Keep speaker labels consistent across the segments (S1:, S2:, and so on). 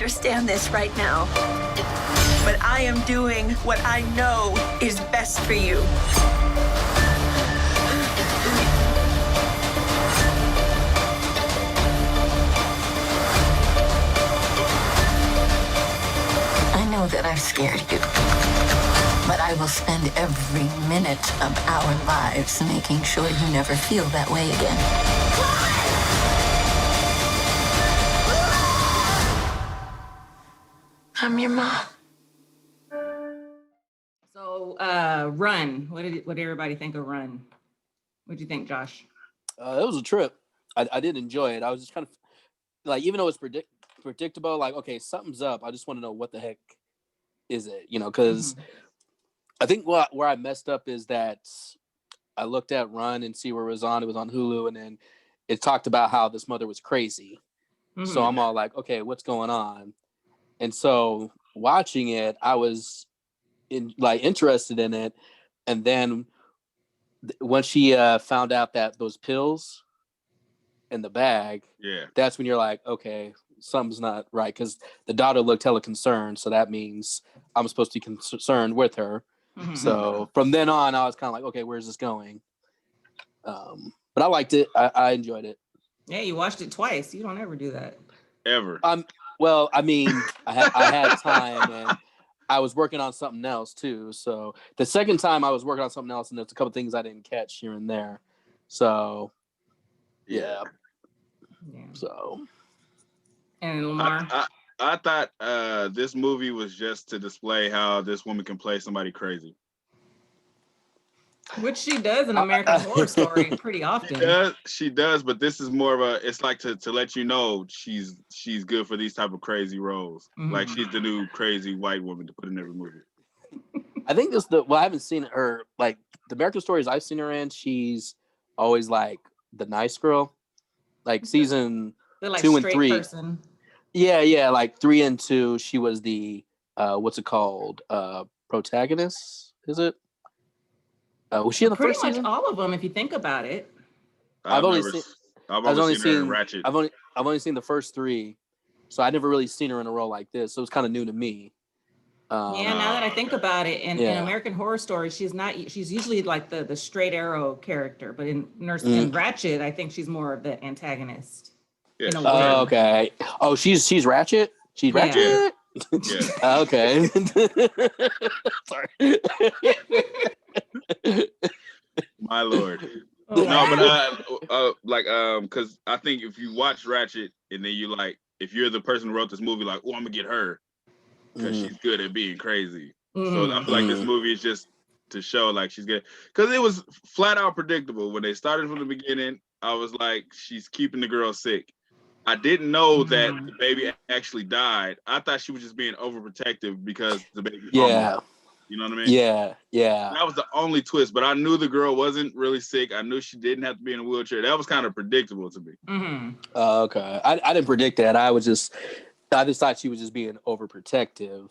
S1: understand this right now, but I am doing what I know is best for you.
S2: I know that I've scared you, but I will spend every minute of our lives making sure you never feel that way again. I'm your mom.
S3: So, Run. What did everybody think of Run? What did you think, Josh?
S4: It was a trip. I did enjoy it. I was just kind of like, even though it's predictable, like, okay, something's up. I just want to know what the heck is it, because I think where I messed up is that I looked at Run and see where it was on. It was on Hulu, and then it talked about how this mother was crazy. So I'm all like, okay, what's going on? And so watching it, I was interested in it. And then when she found out that those pills in the bag, that's when you're like, okay, something's not right, because the daughter looked hella concerned. So that means I'm supposed to be concerned with her. So from then on, I was kind of like, okay, where's this going? But I liked it. I enjoyed it.
S3: Yeah, you watched it twice. You don't ever do that.
S5: Ever.
S4: Well, I mean, I had time, and I was working on something else too. So the second time I was working on something else, and there's a couple things I didn't catch here and there. So yeah. So.
S3: And Lamar,
S5: I thought this movie was just to display how this woman can play somebody crazy.
S3: which she does in American Horror Story pretty often.
S5: She does, but this is more of it's like to let you know she's good for these type of crazy roles. Like she's the new crazy white woman to put in every movie.
S4: I think I haven't seen her, like, the American Stories I've seen her in, she's always like the nice girl. Like season 2 and 3.
S3: Person.
S4: Yeah, like 3 and 2, she was the what's it called? Protagonist, is it? Was she in the first season?
S3: Pretty much all of them, if you think about it.
S5: I've only seen her in Ratchet.
S4: I've only seen the first 3, so I never really seen her in a role like this. So it's kind of new to me.
S3: Now that I think about it, in American Horror Story, she's usually like the straight arrow character, but in Ratchet, I think she's more of the antagonist.
S5: Yeah.
S4: Oh, okay. Oh, she's Ratchet? She's Ratchet? Yeah. Okay. Sorry.
S5: My lord. No, but because I think if you watch Ratchet and then you like, if you're the person who wrote this movie, like, oh, I'm gonna get her because she's good at being crazy. So I feel like this movie is just to show like she's good, because it was flat out predictable when they started from the beginning. I was like, she's keeping the girl sick. I didn't know that the baby actually died. I thought she was just being overprotective because the baby.
S4: Yeah.
S5: You know what I mean?
S4: Yeah.
S5: That was the only twist, but I knew the girl wasn't really sick. I knew she didn't have to be in a wheelchair. That was kind of predictable to me.
S4: Okay. I didn't predict that. I just thought she was just being overprotective.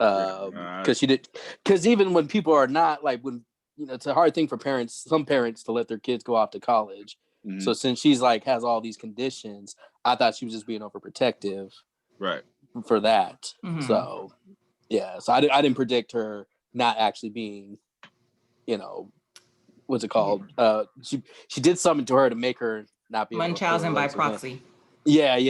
S4: Because even when people are not, like, when, it's a hard thing for some parents to let their kids go off to college. So since she's like has all these conditions, I thought she was just being overprotective,
S5: right?
S4: For that. So yeah, so I didn't predict her not actually being, what's it called? She did something to her to make her not be
S3: Munchausen by proxy.
S4: Yeah.
S5: I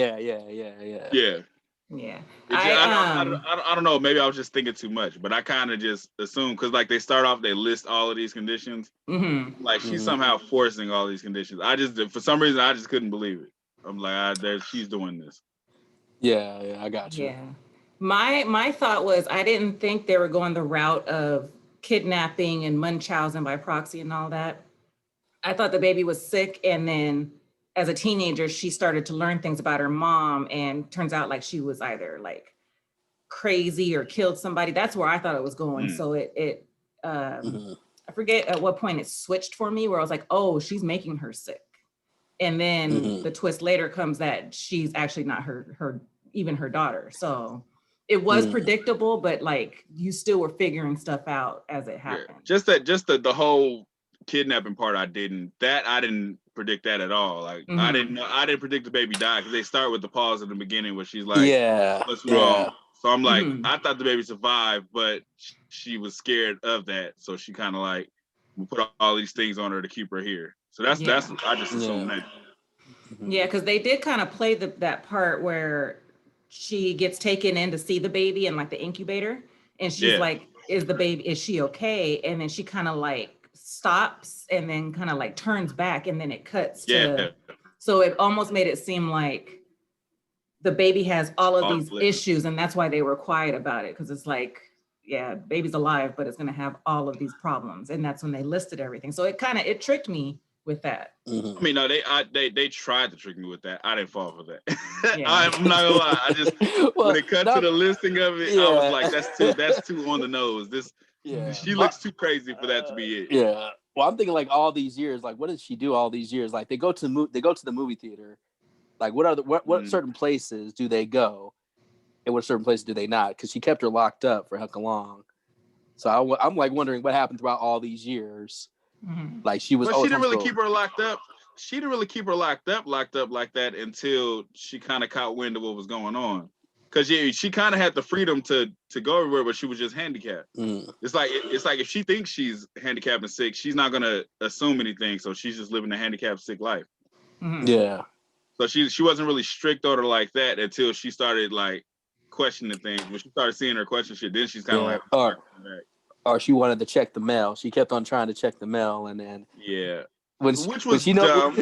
S5: don't know. Maybe I was just thinking too much, but I kind of just assumed, because like they start off, they list all of these conditions. Like she's somehow forcing all these conditions. For some reason, I just couldn't believe it. I'm like, she's doing this.
S4: Yeah, I got you.
S3: Yeah, my thought was, I didn't think they were going the route of kidnapping and Munchausen by proxy and all that. I thought the baby was sick, and then as a teenager, she started to learn things about her mom, and turns out like she was either like crazy or killed somebody. That's where I thought it was going. So I forget at what point it switched for me, where I was like, oh, she's making her sick. And then the twist later comes that she's actually not her daughter. So it was predictable, but like you still were figuring stuff out as it happened.
S5: Just the whole kidnapping part, I didn't predict that at all. Like
S3: Mhm.
S5: I didn't predict the baby died because they start with the pause in the beginning where she's like,
S4: Yeah.
S5: "What's wrong?"
S4: Yeah.
S5: So I'm like,
S3: Mhm.
S5: I thought the baby survived, but she was scared of that, so she kind of like we put all these things on her to keep her here. So that's
S3: Yeah.
S5: I just assumed
S4: Yeah.
S5: that.
S3: Yeah, because they did kind of play that part where she gets taken in to see the baby in like the incubator, and she's
S5: Yeah.
S3: like, is she okay? And then she kind of like stops and then kind of like turns back, and then it cuts
S5: Yeah.
S3: to, so it almost made it seem like the baby has all of these issues, and that's why they were quiet about it, because it's like, yeah, baby's alive, but it's going to have all of these problems, and that's when they listed everything. So it tricked me with that.
S5: I mean, no, they tried to trick me with that. I didn't fall for that.
S3: Yeah.
S5: I'm not gonna lie. I just
S4: Well,
S5: when it cut to the listing of it, I was like, that's too on the nose. She looks too crazy for that to be it.
S4: Yeah. Well, I'm thinking like all these years, like what did she do all these years? Like they go to the movie theater. Like what certain places do they go, and what certain places do they not? Because she kept her locked up for heck long. So I'm like wondering what happened throughout all these years.
S3: Mm-hmm.
S4: Like she was.
S5: But she didn't really keep her locked up. She didn't really keep her locked up like that until she kind of caught wind of what was going on. Because she kind of had the freedom to go everywhere, but she was just handicapped. It's like if she thinks she's handicapped and sick, she's not gonna assume anything. So she's just living a handicapped, sick life.
S3: Mm-hmm.
S4: Yeah.
S5: So she wasn't really strict on her like that until she started like questioning things. When she started seeing her question shit, then she's kind of like,
S4: or she wanted to check the mail. She kept on trying to check the mail, and then
S5: which was dumb.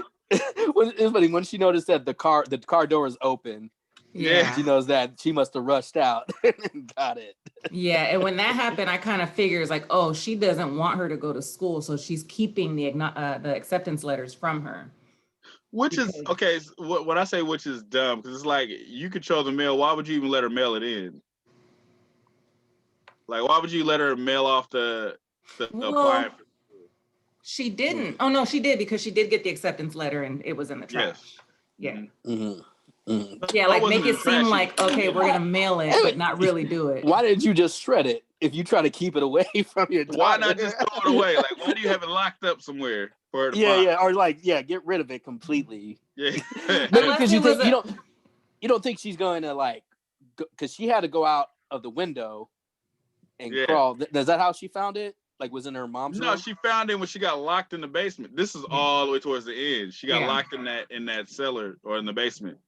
S4: when she noticed that the car door is open, she knows that she must have rushed out and got it.
S3: Yeah, and when that happened, I kind of figured like, oh, she doesn't want her to go to school, so she's keeping the acceptance letters from her.
S5: Which is okay. When I say which is dumb, because it's like you control the mail. Why would you even let her mail it in? Like, why would you let her mail off the appliance?
S3: She didn't. Oh no, she did, because she did get the acceptance letter and it was in the trash. Yes. Yeah.
S4: Mm-hmm.
S3: Yeah, like make it seem like, okay, we're gonna mail it, but not really do it.
S4: Why didn't you just shred it if you try to keep it away from your daughter?
S5: Why not just throw it away? Like, why do you have it locked up somewhere for her to find?
S4: Or like, get rid of it completely.
S5: Yeah.
S4: Maybe because you don't think she's going to like, because she had to go out of the window and crawl. Is that how she found it? Like, was in her mom's room?
S5: No, she found it when she got locked in the basement. This is all the way towards the end. She got locked in that cellar or in the basement.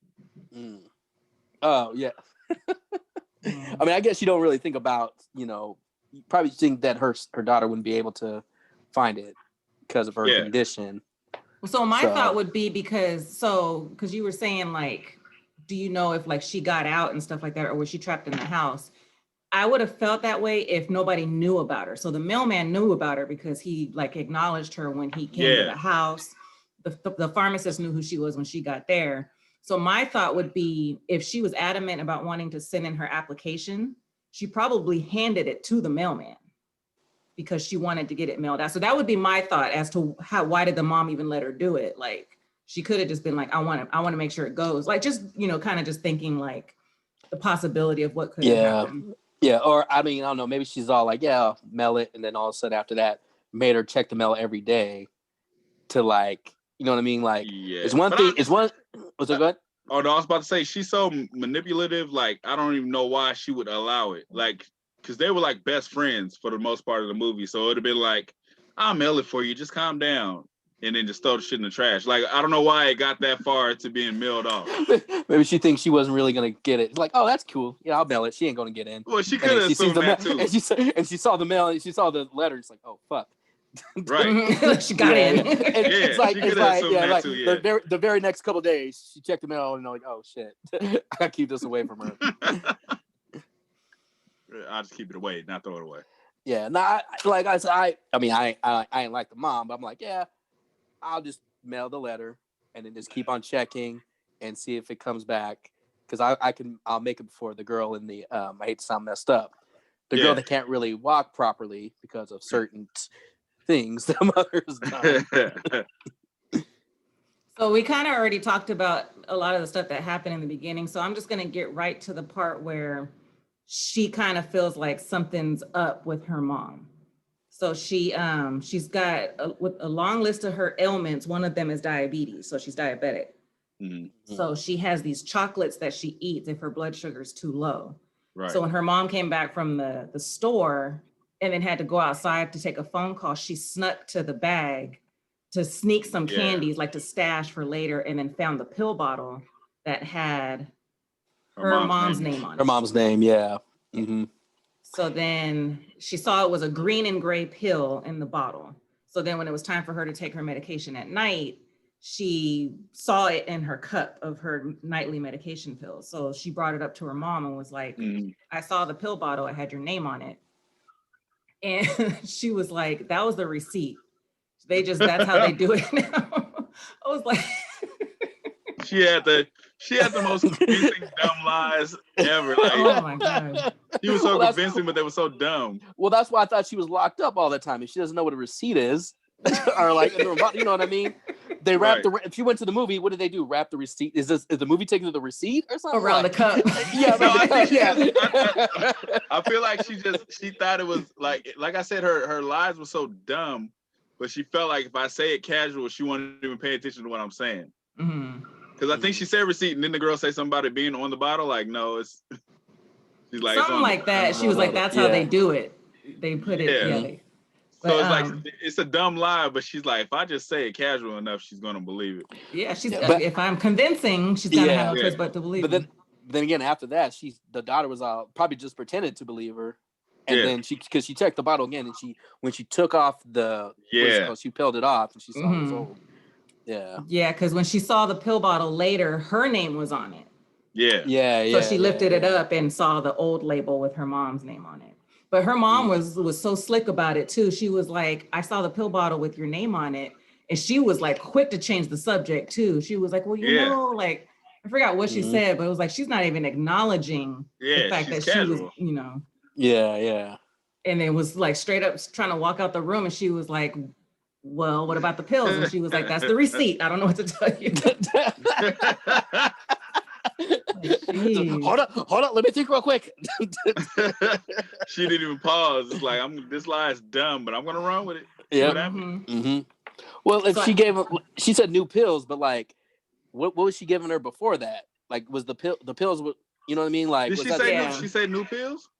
S4: Oh yeah. I mean, I guess you don't really think about, you probably think that her daughter wouldn't be able to find it because of her condition.
S3: So my thought would be because you were saying like, do you know if like she got out and stuff like that, or was she trapped in the house? I would have felt that way if nobody knew about her. So the mailman knew about her because he like acknowledged her when he came to the house. The pharmacist knew who she was when she got there. So my thought would be, if she was adamant about wanting to send in her application, she probably handed it to the mailman because she wanted to get it mailed out. So that would be my thought as to why did the mom even let her do it? Like, she could have just been like, I want to make sure it goes. Like, just, kind of just thinking like the possibility of what could happen.
S4: Yeah, or I mean, I don't know, maybe she's all like, yeah, mail it, and then all of a sudden after that, made her check the mail every day to like, you know what I mean? Like, it's one thing, was it good?
S5: Oh no, I was about to say, she's so manipulative, like, I don't even know why she would allow it. Like, because they were like best friends for the most part of the movie, so it'd have been like, I'll mail it for you, just calm down. And then just throw the shit in the trash. Like, I don't know why it got that far to being mailed off.
S4: Maybe she thinks she wasn't really gonna get it. It's like, oh, that's cool. Yeah, I'll mail it. She ain't gonna get in.
S5: Well, she could have assumed that too.
S4: And she saw the mail and she saw the letter. It's like, oh fuck.
S5: Right.
S3: She got in.
S4: It's like the very next couple of days, she checked the mail and like, oh shit, I gotta keep this away from her.
S5: I'll just keep it away, not throw it away.
S4: Yeah, I ain't like the mom, but I'm like, yeah, I'll just mail the letter and then just keep on checking and see if it comes back. Because I'll make it before the girl in the I hate to sound messed up. The girl that can't really walk properly because of certain things the mother's done.
S3: So we kind of already talked about a lot of the stuff that happened in the beginning. So I'm just gonna get right to the part where she kind of feels like something's up with her mom. So she's got with a long list of her ailments. One of them is diabetes, so she's diabetic. So she has these chocolates that she eats if her blood sugar is too low.
S5: Right.
S3: So when her mom came back from the store and then had to go outside to take a phone call, she snuck to the bag to sneak some candies, like to stash for later, and then found the pill bottle that had her mom's name on it.
S4: Her mom's name, yeah.
S3: So then she saw it was a green and gray pill in the bottle. So then when it was time for her to take her medication at night, she saw it in her cup of her nightly medication pills. So she brought it up to her mom and was like, I saw the pill bottle, it had your name on it. And she was like, that was the receipt. That's how they do it now. I was like,
S5: she had the most convincing dumb lies ever. Like,
S3: oh my God.
S5: She was so convincing, but they were so dumb.
S4: Well, that's why I thought she was locked up all the time. If she doesn't know what a receipt is, or like, you know what I mean? They wrap if you went to the movie, what did they do? Wrap the receipt? Is the movie taken to the receipt or something?
S3: Around the cup.
S4: Yeah,
S5: No,
S4: I
S5: I feel like she thought it was like I said, her lies were so dumb, but she felt like if I say it casual, she wouldn't even pay attention to what I'm saying. Because I think she said receipt, and then the girl say something about it being on the bottle. Like, no, she's like
S3: something like that. She was like, that's how they do it. They put it.
S5: So it's like it's a dumb lie, but she's like, if I just say it casual enough, she's gonna believe it.
S3: Yeah, if I'm convincing, she's gonna have no choice but to believe.
S4: But then again, after that, the daughter was probably just pretended to believe her, and then because she checked the bottle again, and when she took off she peeled it off, and she saw it was old.
S3: Yeah, because when she saw the pill bottle later, her name was on it.
S5: Yeah.
S3: So she lifted it up and saw the old label with her mom's name on it. But her mom was so slick about it too. She was like, I saw the pill bottle with your name on it. And she was like quick to change the subject too. She was like, well, you know, like, I forgot what she said, but it was like, she's not even acknowledging the fact that casual. She was, you know.
S4: Yeah.
S3: And it was like straight up trying to walk out the room. And she was like, well, what about the pills? And she was like, that's the receipt. I don't know what to tell you.
S4: Hold on, let me think real quick.
S5: She didn't even pause. It's like, this lie is dumb, but I'm gonna run with it.
S4: Yeah. Well, if she said new pills, but like, what was she giving her before that? Like, was the pills? You know what I mean? Like,
S5: did she say new pills?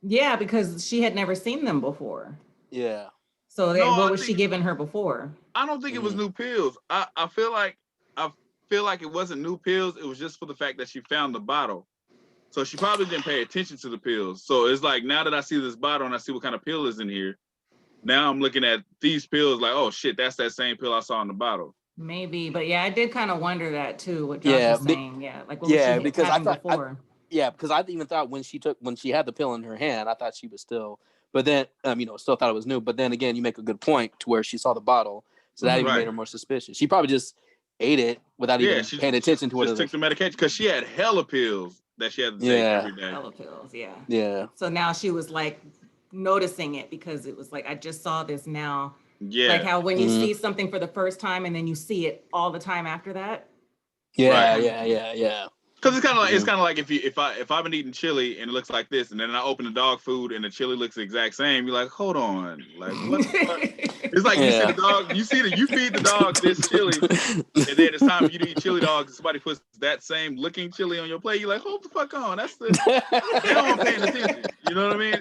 S3: Yeah, because she had never seen them before.
S4: Yeah.
S3: So what was she giving her before?
S5: I don't think it was new pills. I feel like it wasn't new pills. It was just for the fact that she found the bottle. So she probably didn't pay attention to the pills. So it's like, now that I see this bottle and I see what kind of pill is in here, now I'm looking at these pills like, oh shit, that's that same pill I saw in the bottle.
S3: Maybe, but yeah, I did kind of wonder that too, what Josh was saying. Yeah, like what was she
S4: because I thought
S3: before?
S4: Because I even thought when she had the pill in her hand, I thought she was still, but then still thought it was new. But then again, you make a good point to where she saw the bottle, so that even made her more suspicious. She probably just ate it without even paying attention to what it was.
S5: Just took the medication because she had hella pills that she had to take every day.
S3: Hella pills,
S4: yeah.
S3: So now she was like noticing it because it was like, I just saw this now.
S5: Yeah.
S3: Like how when you see something for the first time and then you see it all the time after that.
S4: Yeah.
S5: Because it's kind of like if I've been eating chili and it looks like this, and then I open the dog food and the chili looks the exact same, you're like, hold on, like what the fuck? It's like you see the dog, you feed the dog this chili, and then it's time for you to eat chili dogs, and somebody puts that same looking chili on your plate, you're like, hold the fuck on, they don't want paying attention. You know what I mean?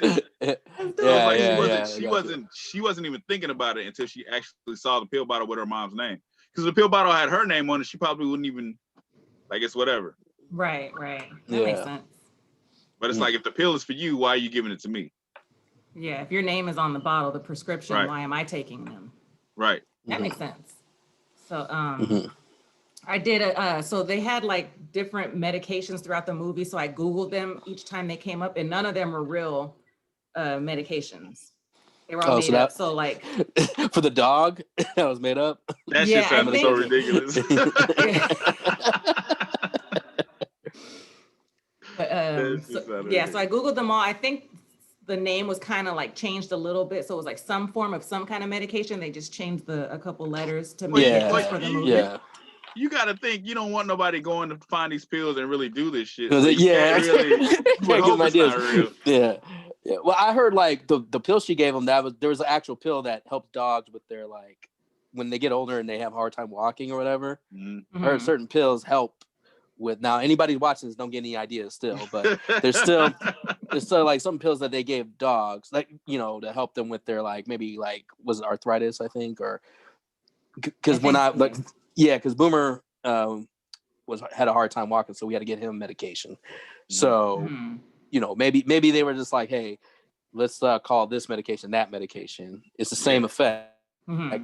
S5: She wasn't even thinking about it until she actually saw the pill bottle with her mom's name. Because the pill bottle had her name on it, she probably wouldn't even, like, it's whatever.
S3: Right. That makes sense.
S5: But it's like, if the pill is for you, why are you giving it to me?
S3: Yeah, if your name is on the bottle, the prescription, why am I taking them?
S5: Right.
S3: That makes sense. So I did so they had like different medications throughout the movie. So I Googled them each time they came up, and none of them were real medications. They were all made up. So like
S4: for the dog, that was made up.
S5: That shit sounded so ridiculous.
S3: So I Googled them all. I think the name was kind of like changed a little bit. So it was like some form of some kind of medication. They just changed a couple letters to make it just for the movie.
S5: Yeah. You got to think, you don't want nobody going to find these pills and really do this shit. So
S4: Yeah.
S5: Yeah.
S4: Yeah, well, I heard like the pill she gave them, there was an actual pill that helps dogs with their like when they get older and they have a hard time walking or whatever.
S5: Mm-hmm.
S4: I heard certain pills help with. Now anybody watching this don't get any ideas still, but there's still like some pills that they gave dogs, like to help them with their like maybe like was it arthritis, I think, or because because Boomer had a hard time walking, so we had to get him medication. So maybe they were just like, hey, let's call this medication that medication. It's the same effect,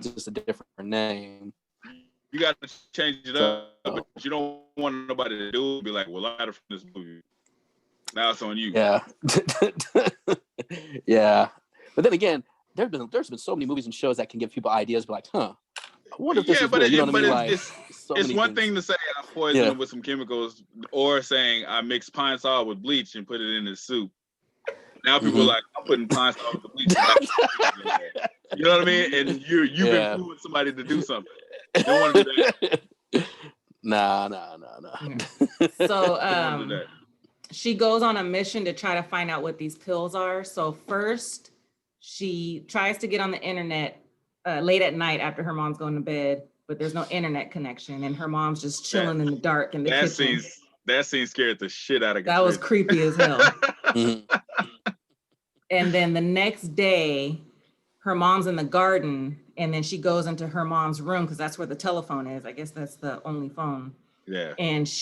S4: just a different name.
S5: You got to change it up, but you don't want nobody to do it. Be like, well, I got it from this movie. Now it's on you.
S4: Yeah, yeah. But then again, there's been so many movies and shows that can give people ideas. Be like, I wonder if this is real. You know what I mean? Like,
S5: it's one thing to say I poisoned him with some chemicals, or saying I mixed pine sol with bleach and put it in his soup. Now people are like, I'm putting pine sol with the bleach. You know what I mean? And you've influenced somebody to do something. You don't want to do that.
S4: Nah.
S3: So she goes on a mission to try to find out what these pills are. So first, she tries to get on the internet late at night after her mom's going to bed, but there's no internet connection, and her mom's just chilling in the dark in the kitchen.
S5: That scene scared the shit out of me.
S3: That was creepy as hell. And then the next day, her mom's in the garden, and then she goes into her mom's room because that's where the telephone is. I guess that's the only phone.
S5: Yeah.
S3: And first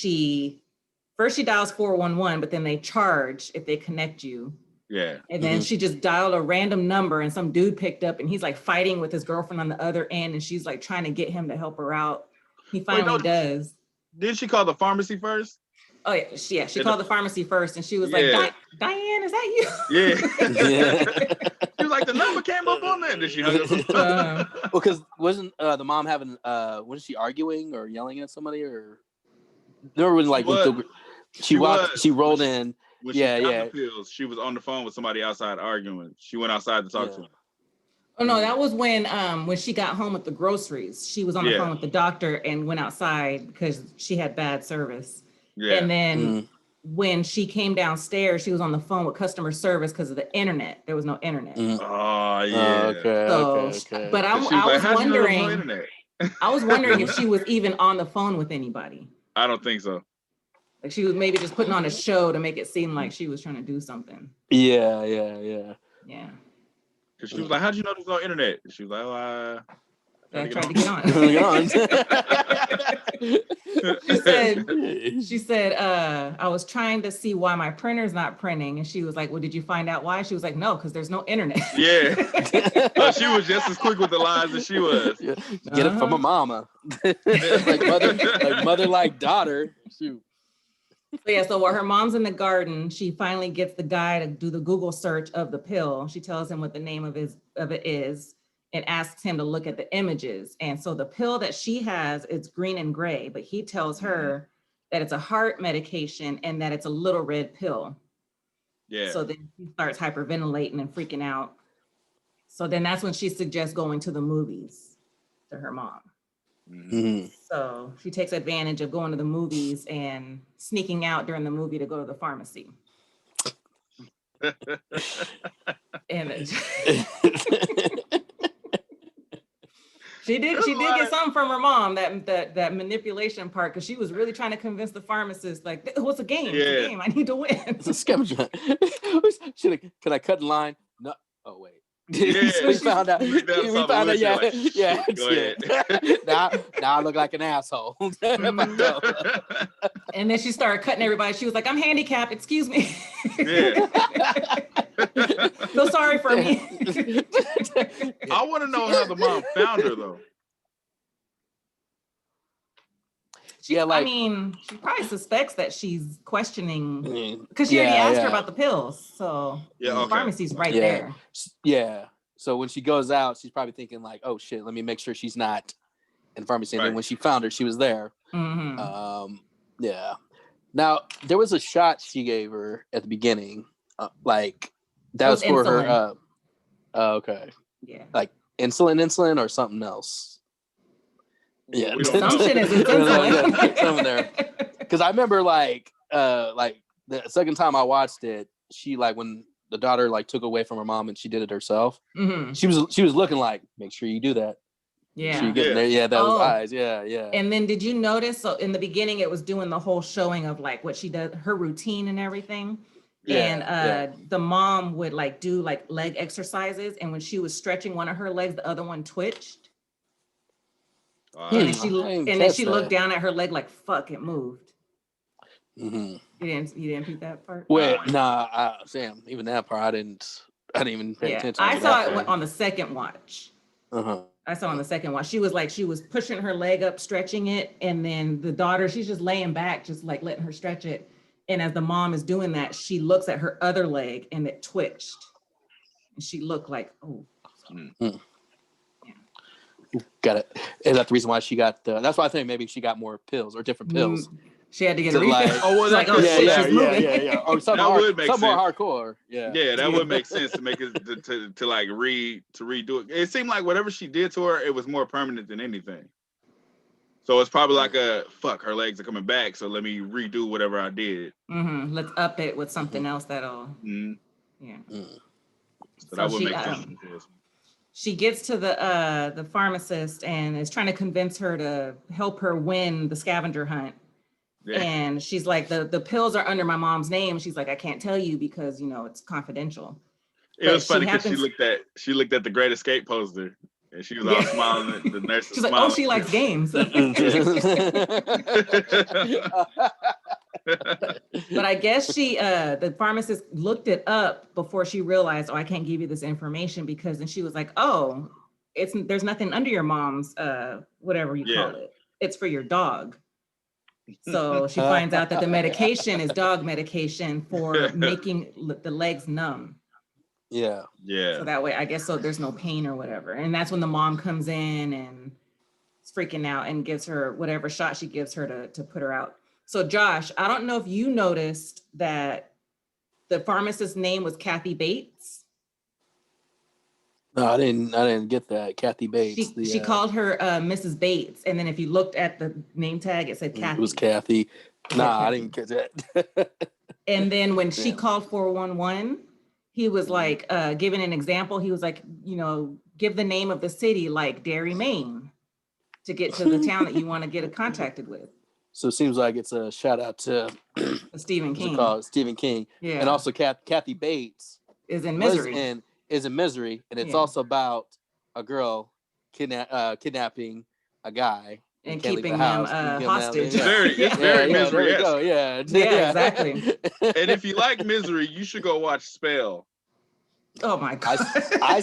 S3: she dials 411, but then they charge if they connect you.
S5: Yeah.
S3: And then she just dialed a random number, and some dude picked up, and he's like fighting with his girlfriend on the other end, and she's like trying to get him to help her out. He finally does.
S5: Didn't she call the pharmacy first?
S3: Oh yeah, she called the pharmacy first, and she was like, Diane, is that you?
S5: Yeah. She was like, the number came up on there. Did she hung up?
S4: Well, because wasn't the mom having was she arguing or yelling at somebody, or there was like she rolled in.
S5: When she got the pills, she was on the phone with somebody outside arguing. She went outside to talk to him.
S3: Oh no, that was when she got home with the groceries. She was on the phone with the doctor and went outside because she had bad service. Yeah. And then when she came downstairs, she was on the phone with customer service because of the internet. There was no internet.
S5: Oh yeah.
S4: Okay.
S3: But I was wondering. I was wondering if she was even on the phone with anybody.
S5: I don't think so.
S3: Like she was maybe just putting on a show to make it seem like she was trying to do something.
S4: Yeah.
S5: Because she was like, "How'd you know there's no internet?" And she was like, "Oh,
S3: I tried to get on." She said, I was trying to see why my printer's not printing. And she was like, well, did you find out why? She was like, no, because there's no internet.
S5: Yeah. She was just as quick with the lies as she was.
S4: Yeah. Get it from a mama. like mother like daughter. Shoot.
S3: So while her mom's in the garden, she finally gets the guy to do the Google search of the pill. She tells him what the name of it is and asks him to look at the images. And so the pill that she has, it's green and gray, but he tells her that it's a heart medication and that it's a little red pill.
S5: Yeah.
S3: So then she starts hyperventilating and freaking out. So then that's when she suggests going to the movies to her mom.
S4: Mm-hmm.
S3: So she takes advantage of going to the movies and sneaking out during the movie to go to the pharmacy. And she did get something from her mom, that manipulation part, because she was really trying to convince the pharmacist, like, what's a game? It's a game. I need to win.
S4: It's a scavenger. Can I cut in line? No. Oh wait.
S5: Yeah,
S4: we found out. Yeah.
S5: Go ahead.
S4: Now I look like an asshole.
S3: And then she started cutting everybody. She was like, I'm handicapped. Excuse me.
S5: Yeah.
S3: So sorry for me.
S5: I want to know how the mom found her, though.
S3: She probably suspects that she's questioning because she already asked her about the pills. So the pharmacy's right there.
S4: Yeah. So when she goes out, she's probably thinking like, oh shit, let me make sure she's not in the pharmacy. And then when she found her, she was there.
S3: Mm-hmm.
S4: Yeah. Now there was a shot she gave her at the beginning, like that was for
S3: insulin.
S4: her. Okay.
S3: Yeah.
S4: Like insulin or something else. Yeah,
S3: some shit is insulin.
S4: there. Because I remember like the second time I watched it, she like when the daughter like took away from her mom and she did it herself.
S3: Mm-hmm.
S4: She was looking like, make sure you do that. Make sure you get in there. Yeah, that was eyes. Yeah, yeah.
S3: And then did you notice? So in the beginning, it was doing the whole showing of like what she does, her routine and everything.
S4: Yeah,
S3: And the mom would like do like leg exercises, and when she was stretching one of her legs, the other one twitched. And then she looked down at her leg like, "Fuck, it moved."
S4: Mm-hmm.
S3: You didn't read that part?
S4: Wait, nah, Sam. Even that part, I didn't even pay attention.
S3: I saw it on the second watch.
S4: Uh-huh.
S3: I saw on the second watch. She was pushing her leg up, stretching it, and then the daughter, she's just laying back, just like letting her stretch it. And as the mom is doing that, she looks at her other leg and it twitched. And she looked like, oh.
S4: Mm. Yeah. Got it. Is that the reason why she got that's why I think maybe she got more pills or different pills.
S3: She had to get a refill.
S4: Like,
S5: oh, well, that
S4: yeah. Or something more hardcore. Yeah.
S5: Yeah, that would make sense to make it to like redo it. It seemed like whatever she did to her, it was more permanent than anything. So it's probably like her legs are coming back, so let me redo whatever I did.
S3: Mm-hmm. Let's up it with something else that'll.
S5: Mm-hmm.
S3: Yeah.
S5: Mm. So that would make sense.
S3: She gets to the pharmacist and is trying to convince her to help her win the scavenger hunt. Yeah. And she's like, the pills are under my mom's name. She's like, I can't tell you because it's confidential.
S5: It was funny because she looked at the Great Escape poster and she was all smiling at the nurse.
S3: She's like, oh, she likes games. But I guess the pharmacist looked it up before she realized, I can't give you this information because then she was like, oh, there's nothing under your mom's whatever you call it. It's for your dog. So she finds out that the medication is dog medication for making the legs numb.
S4: Yeah.
S3: So that way, I guess, so there's no pain or whatever. And that's when the mom comes in and is freaking out and gives her whatever shot she gives her to put her out. So Josh, I don't know if you noticed that the pharmacist's name was Kathy Bates.
S4: No, I didn't get that. Kathy Bates.
S3: She called her Mrs. Bates, and then if you looked at the name tag, it said Kathy.
S4: It was Kathy. Nah, I didn't get that.
S3: And then when she called 411, he was like giving an example. He was like, give the name of the city like Derry, Maine, to get to the town that you want to get contacted with.
S4: So it seems like it's a shout out to
S3: Stephen King.
S4: Stephen King.
S3: Yeah.
S4: And also Kathy Bates
S3: is in Misery.
S4: Is in Misery, and it's also about a girl kidnapping a guy
S3: and keeping him hostage.
S5: It's very Misery.
S4: Yeah,
S3: exactly.
S5: And if you like Misery, you should go watch Spell.
S3: Oh my god!
S4: I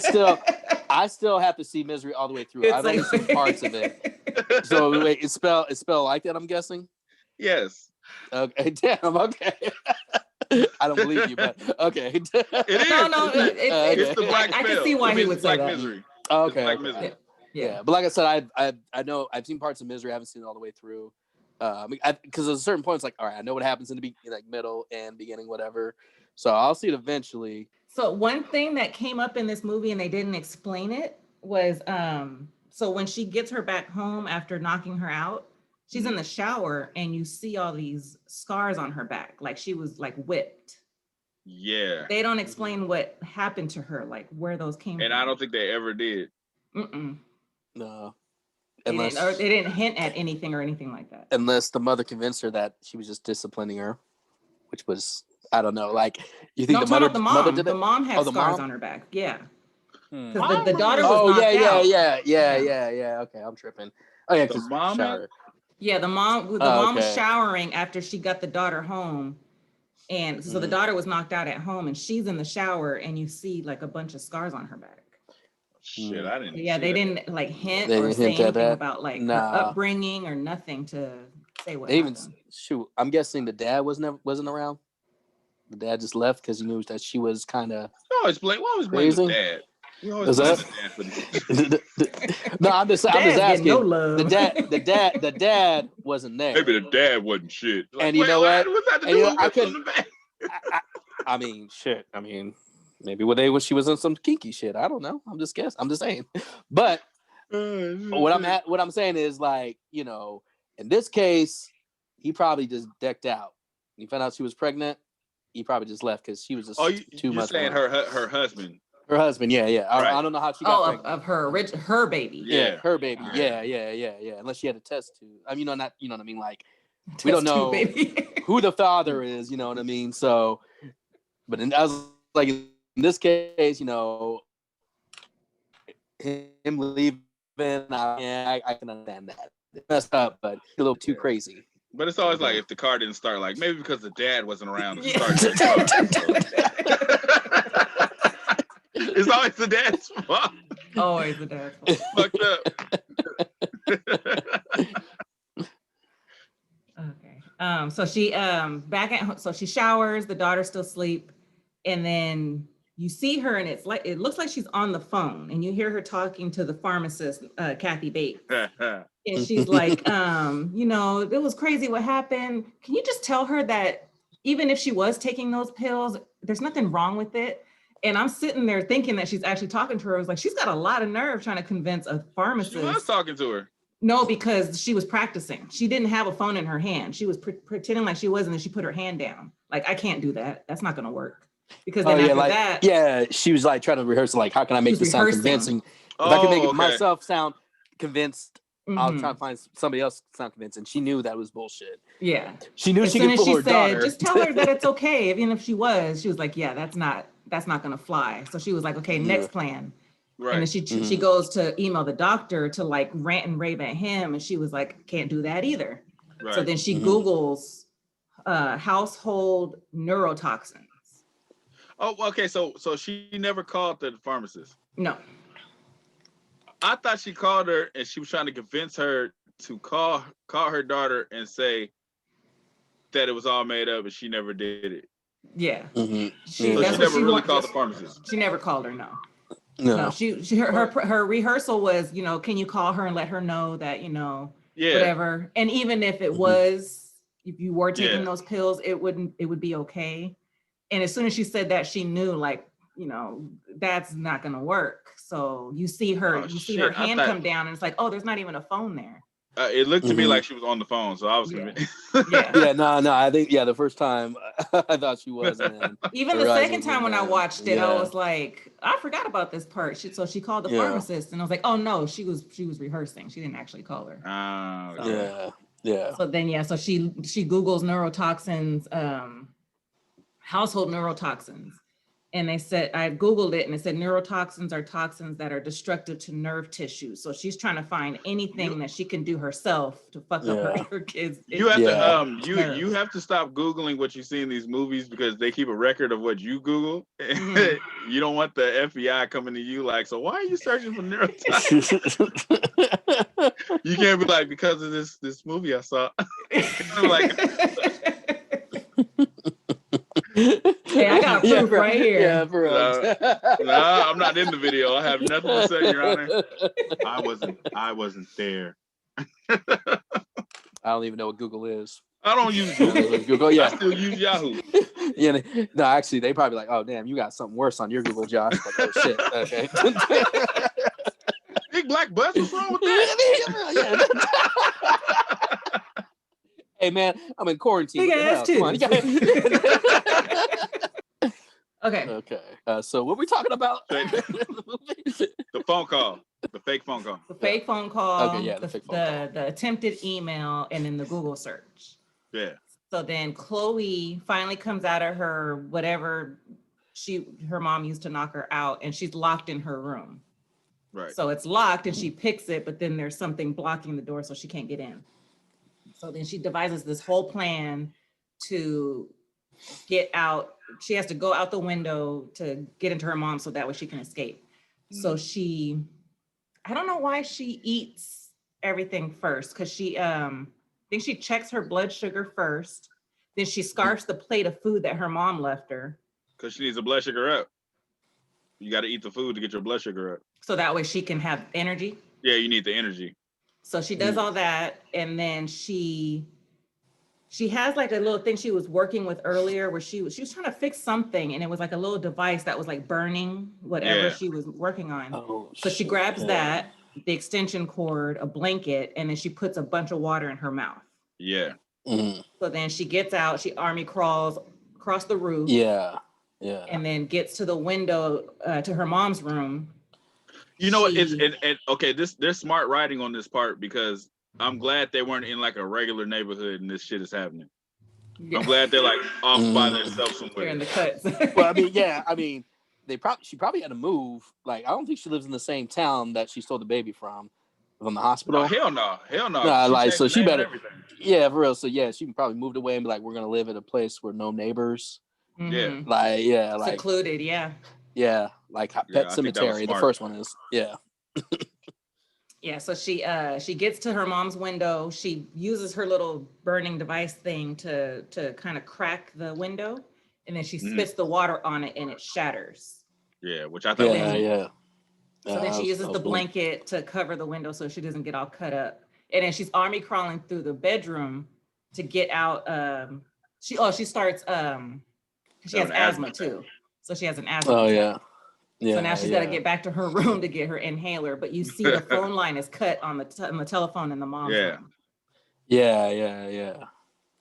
S4: still have to see Misery all the way through. I've only seen parts of it. So wait, it's spelled like that, I'm guessing.
S5: Yes.
S4: Okay. Damn. Okay. I don't believe you, but okay.
S5: It is.
S3: It's
S5: the black spell.
S3: I can see why he would say that.
S5: Misery.
S4: Okay.
S5: Black Misery.
S4: Yeah, but like I said, I know I've seen parts of Misery. I haven't seen it all the way through. Because there's a certain point, it's like, all right, I know what happens in the middle and beginning, whatever. So I'll see it eventually.
S3: So one thing that came up in this movie and they didn't explain it was, so when she gets her back home after knocking her out, she's in the shower and you see all these scars on her back, like she was like whipped.
S5: Yeah.
S3: They don't explain what happened to her, like where those came from.
S5: And I don't think they ever did.
S4: No.
S3: They didn't hint at anything or anything like that.
S4: Unless the mother convinced her that she was just disciplining her, which was, I don't know. Like, you think the mother did it?
S3: The mom had scars on her back. Yeah. Because the daughter was knocked
S4: out. Yeah. Okay, I'm tripping. Oh yeah, because
S5: mom.
S3: Yeah, the mom was showering after she got the daughter home. And so the daughter was knocked out at home and she's in the shower and you see like a bunch of scars on her back.
S5: Shit, I didn't.
S3: Yeah, they didn't like hint or say anything about like her upbringing or nothing to say what happened.
S4: I'm guessing the dad wasn't around. The dad just left because he knew that she was kind of.
S5: Why always blame the dad?
S4: Is that? No, I'm just asking.
S3: No love.
S4: The dad wasn't there.
S5: Maybe the dad wasn't shit. Like,
S4: and you know what?
S5: I
S4: mean, shit. I mean, maybe when she was in some kinky shit. I don't know. I'm just guessing. I'm just saying. But what I'm saying is like, in this case, he probably just decked out. He found out she was pregnant. he probably just left because she was just
S5: Oh,
S4: too
S5: you're
S4: much.
S5: saying
S4: for
S5: her husband?
S4: Her husband, yeah.
S5: Right.
S4: I don't know how she got pregnant.
S3: Of her baby.
S5: Yeah.
S4: Her baby.
S5: Yeah.
S4: Yeah. Unless she had a test tube. I mean, not, you know what I mean? Like,
S3: Test
S4: we don't
S3: tube
S4: know
S3: baby.
S4: who the father is, you know what I mean? So, but I was like, in this case, you know, him leaving, I can understand that. It messed up, but a little too crazy.
S5: But it's always like if the car didn't start, like maybe because the dad wasn't around to
S3: Yeah.
S5: start the car. It's always the dad's fault.
S3: Always the dad's fault.
S5: Fucked up.
S3: Okay. So she back at home, so she showers, the daughter's still asleep, and then you see her and it looks like she's on the phone, and you hear her talking to the pharmacist, Kathy Bates. And she's like, you know, it was crazy what happened. Can you just tell her that even if she was taking those pills, there's nothing wrong with it? And I'm sitting there thinking that she's actually talking to her. I was like, she's got a lot of nerve trying to convince a pharmacist.
S5: She was talking to her.
S3: No, because she was practicing. She didn't have a phone in her hand. She was pretending like she was, and then she put her hand down. Like, I can't do that. That's not going to work. Because then
S4: she was like trying to rehearse, like, how can I make this sound convincing? If I can make myself sound convinced, I'll try to find somebody else sound convincing. She knew that was bullshit.
S3: Yeah.
S4: She knew she could fool her daughter.
S3: Just tell her that it's okay. Even if she was like, yeah, that's not going to fly. So she was like, okay, next plan. Right. And then she goes to email the doctor to like rant and rave at him. And she was like, can't do that either. Right. So then she Googles household neurotoxins.
S5: Oh, okay. So she never called the pharmacist?
S3: No.
S5: I thought she called her and she was trying to convince her to call her daughter and say that it was all made up and she never did it.
S3: Yeah.
S5: She never really called the pharmacist.
S3: She never called her, no. No, her rehearsal was, you know, can you call her and let her know that, you know, whatever. And even if it was, if you were taking those pills, it would be okay. And as soon as she said that, she knew, like, you know, that's not going to work. So you see her, her hand come down and it's like, oh, there's not even a phone there.
S5: It looked to me like she was on the phone, so I was convinced.
S4: No. I think the first time I thought she was.
S3: Even the second time when I watched it, I was like, I forgot about this part. So she called the pharmacist, and I was like, oh no, she was rehearsing. She didn't actually call her. So then so she Googles neurotoxins, household neurotoxins. And they said, I Googled it and it said neurotoxins are toxins that are destructive to nerve tissue. So she's trying to find anything that she can do herself to fuck up her kids.
S5: You have to you have to stop Googling what you see in these movies because they keep a record of what you Google. You don't want the FBI coming to you like, so why are you searching for neurotoxins? You can't be like, because of this movie I saw.
S3: Hey, I got proof right here.
S4: Yeah, for
S5: no, I'm not in the video. I have nothing to say, Your Honor. I wasn't there.
S4: I don't even know what Google is.
S5: I don't use Google. I still use Yahoo.
S4: No, actually, they probably like, oh damn, you got something worse on your Google, Josh. Like, oh shit. Okay.
S5: Big black bus. What's wrong with that?
S4: Hey man, I'm in quarantine.
S3: Big ass too. Okay.
S4: So what are we talking about?
S5: The phone call. The fake phone call.
S3: The fake phone call.
S4: Okay, the fake phone call.
S3: The attempted email and then the Google search.
S5: Yeah.
S3: So then Chloe finally comes out of her whatever her mom used to knock her out, and she's locked in her room.
S5: Right.
S3: So it's locked and she picks it, but then there's something blocking the door so she can't get in. So then she devises this whole plan to get out. She has to go out the window to get into her mom so that way she can escape. So I don't know why she eats everything first, because she I think she checks her blood sugar first. Then she scarfs the plate of food that her mom left her.
S5: Because she needs a blood sugar up. You got to eat the food to get your blood sugar up.
S3: So that way she can have energy.
S5: Yeah, you need the energy.
S3: So she does all that, and then she has like a little thing she was working with earlier where she was trying to fix something, and it was like a little device that was like burning whatever she was working on. So she grabs that, the extension cord, a blanket, and then she puts a bunch of water in her mouth.
S5: Yeah.
S3: So then she gets out, she army crawls across the roof.
S4: Yeah.
S3: And then gets to the window to her mom's room.
S5: You know what? Okay. There's smart writing on this part because I'm glad they weren't in like a regular neighborhood and this shit is happening. I'm glad they're like off by themselves somewhere.
S3: They're in the cuts.
S5: Well,
S4: I mean, yeah. I mean, she probably had to move. Like, I don't think she lives in the same town that she stole the baby from the hospital.
S5: No, hell no.
S4: Nah, like, so she better. Yeah, for real. So yeah, she can probably move away and be like, we're gonna live at a place where no neighbors.
S3: Mm-hmm.
S4: Like
S3: secluded. Yeah.
S4: Yeah, like Pet Cemetery. The first one is. Yeah.
S3: Yeah, so she gets to her mom's window. She uses her little burning device thing to kind of crack the window, and then she spits the water on it, and it shatters.
S5: Yeah, which I thought.
S4: Yeah.
S3: So then she uses the blanket to cover the window so she doesn't get all cut up, and then she's army crawling through the bedroom to get out. She starts. She has asthma too, so she has an asthma.
S4: Oh
S3: attack. Yeah, so now she's got to get back to her room to get her inhaler. But you see the phone line is cut on the telephone in the mom's room.
S4: Yeah.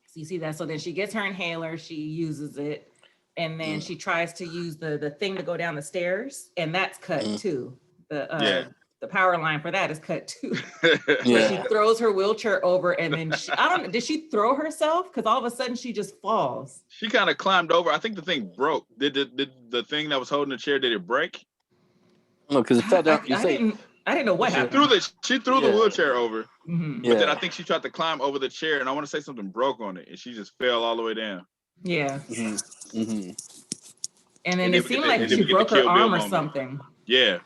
S3: So you see that. So then she gets her inhaler. She uses it. And then she tries to use the thing to go down the stairs. And that's cut too. The power line for that is cut too. So she throws her wheelchair over and then did she throw herself? Because all of a sudden she just falls.
S5: She kind of climbed over. I think the thing broke. Did the thing that was holding the chair, did it break?
S4: No, because it fell down.
S3: I didn't know what happened.
S5: She threw the wheelchair over.
S3: Mm-hmm.
S5: But then I think she tried to climb over the chair and I want to say something broke on it and she just fell all the way down.
S3: Yeah.
S4: Mm-hmm.
S3: And then it seemed like she broke her arm or something.
S5: Yeah.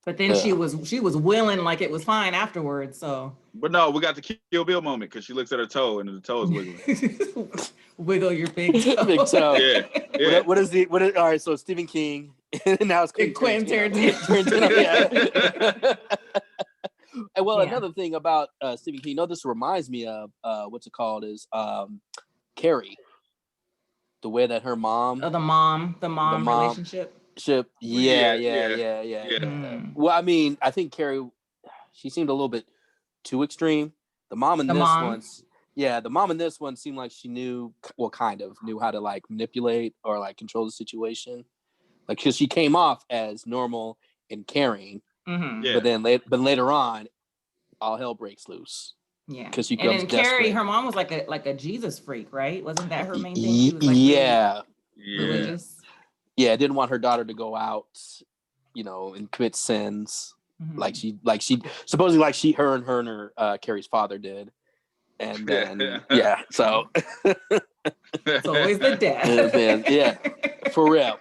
S3: But then she was willing like it was fine afterwards. So.
S5: But no, we got the Kill Bill moment because she looks at her toe and the toe is wiggling.
S3: Wiggle your big toe.
S4: Big toe.
S5: Yeah.
S4: What is all right? So Stephen King, and now it's
S3: Quentin Tarantino.
S4: Yeah. And another thing about Stephen King, this reminds me of what's it called is Carrie. The way that her mom,
S3: the mom relationship.
S4: Yeah.
S3: Mm.
S4: Well, I mean, I think Carrie, she seemed a little bit too extreme. The mom in this one seemed like she knew how to like manipulate or like control the situation, like because she came off as normal and caring, but then later on, all hell breaks loose.
S3: Yeah,
S4: because she
S3: and then Carrie, her mom was like a Jesus freak, right? Wasn't that her main thing? She was like religious.
S4: Yeah, didn't want her daughter to go out, and commit sins like she supposedly like her and her Carrie's father did, and then so
S3: it's always the dad.
S4: Yeah, for real.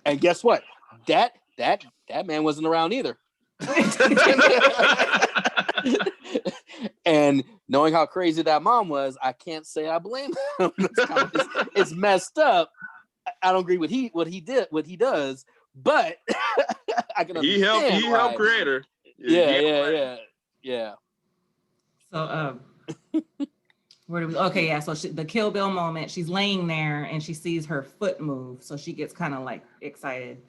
S4: And guess what? That man wasn't around either. And knowing how crazy that mom was, I can't say I blame him. It's messed up. I don't agree with what he does, but I can understand.
S5: He helped create her.
S4: Yeah.
S3: So where do we? Okay, yeah. So the Kill Bill moment. She's laying there and she sees her foot move, so she gets kind of like excited.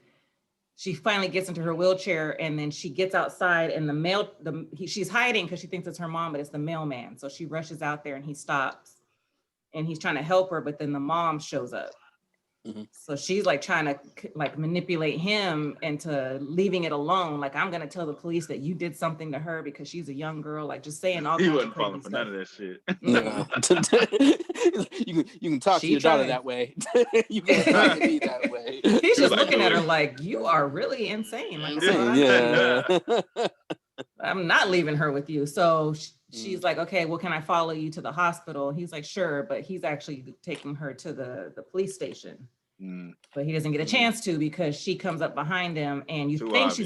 S3: She finally gets into her wheelchair and then she gets outside and she's hiding because she thinks it's her mom, but it's the mailman. So she rushes out there and he stops and he's trying to help her, but then the mom shows up. Mm-hmm. So she's like trying to like manipulate him into leaving it alone. Like, I'm gonna tell the police that you did something to her because she's a young girl. Like, just saying all. He wasn't falling for none of that shit.
S5: No.
S4: you can talk to your daughter that way. You can talk to me that way.
S3: He's just looking at her like, you are really insane. Like, I'm not leaving her with you. So she's like, okay, well, can I follow you to the hospital? He's like, sure, but he's actually taking her to the police station. But he doesn't get a chance to because she comes up behind him and she's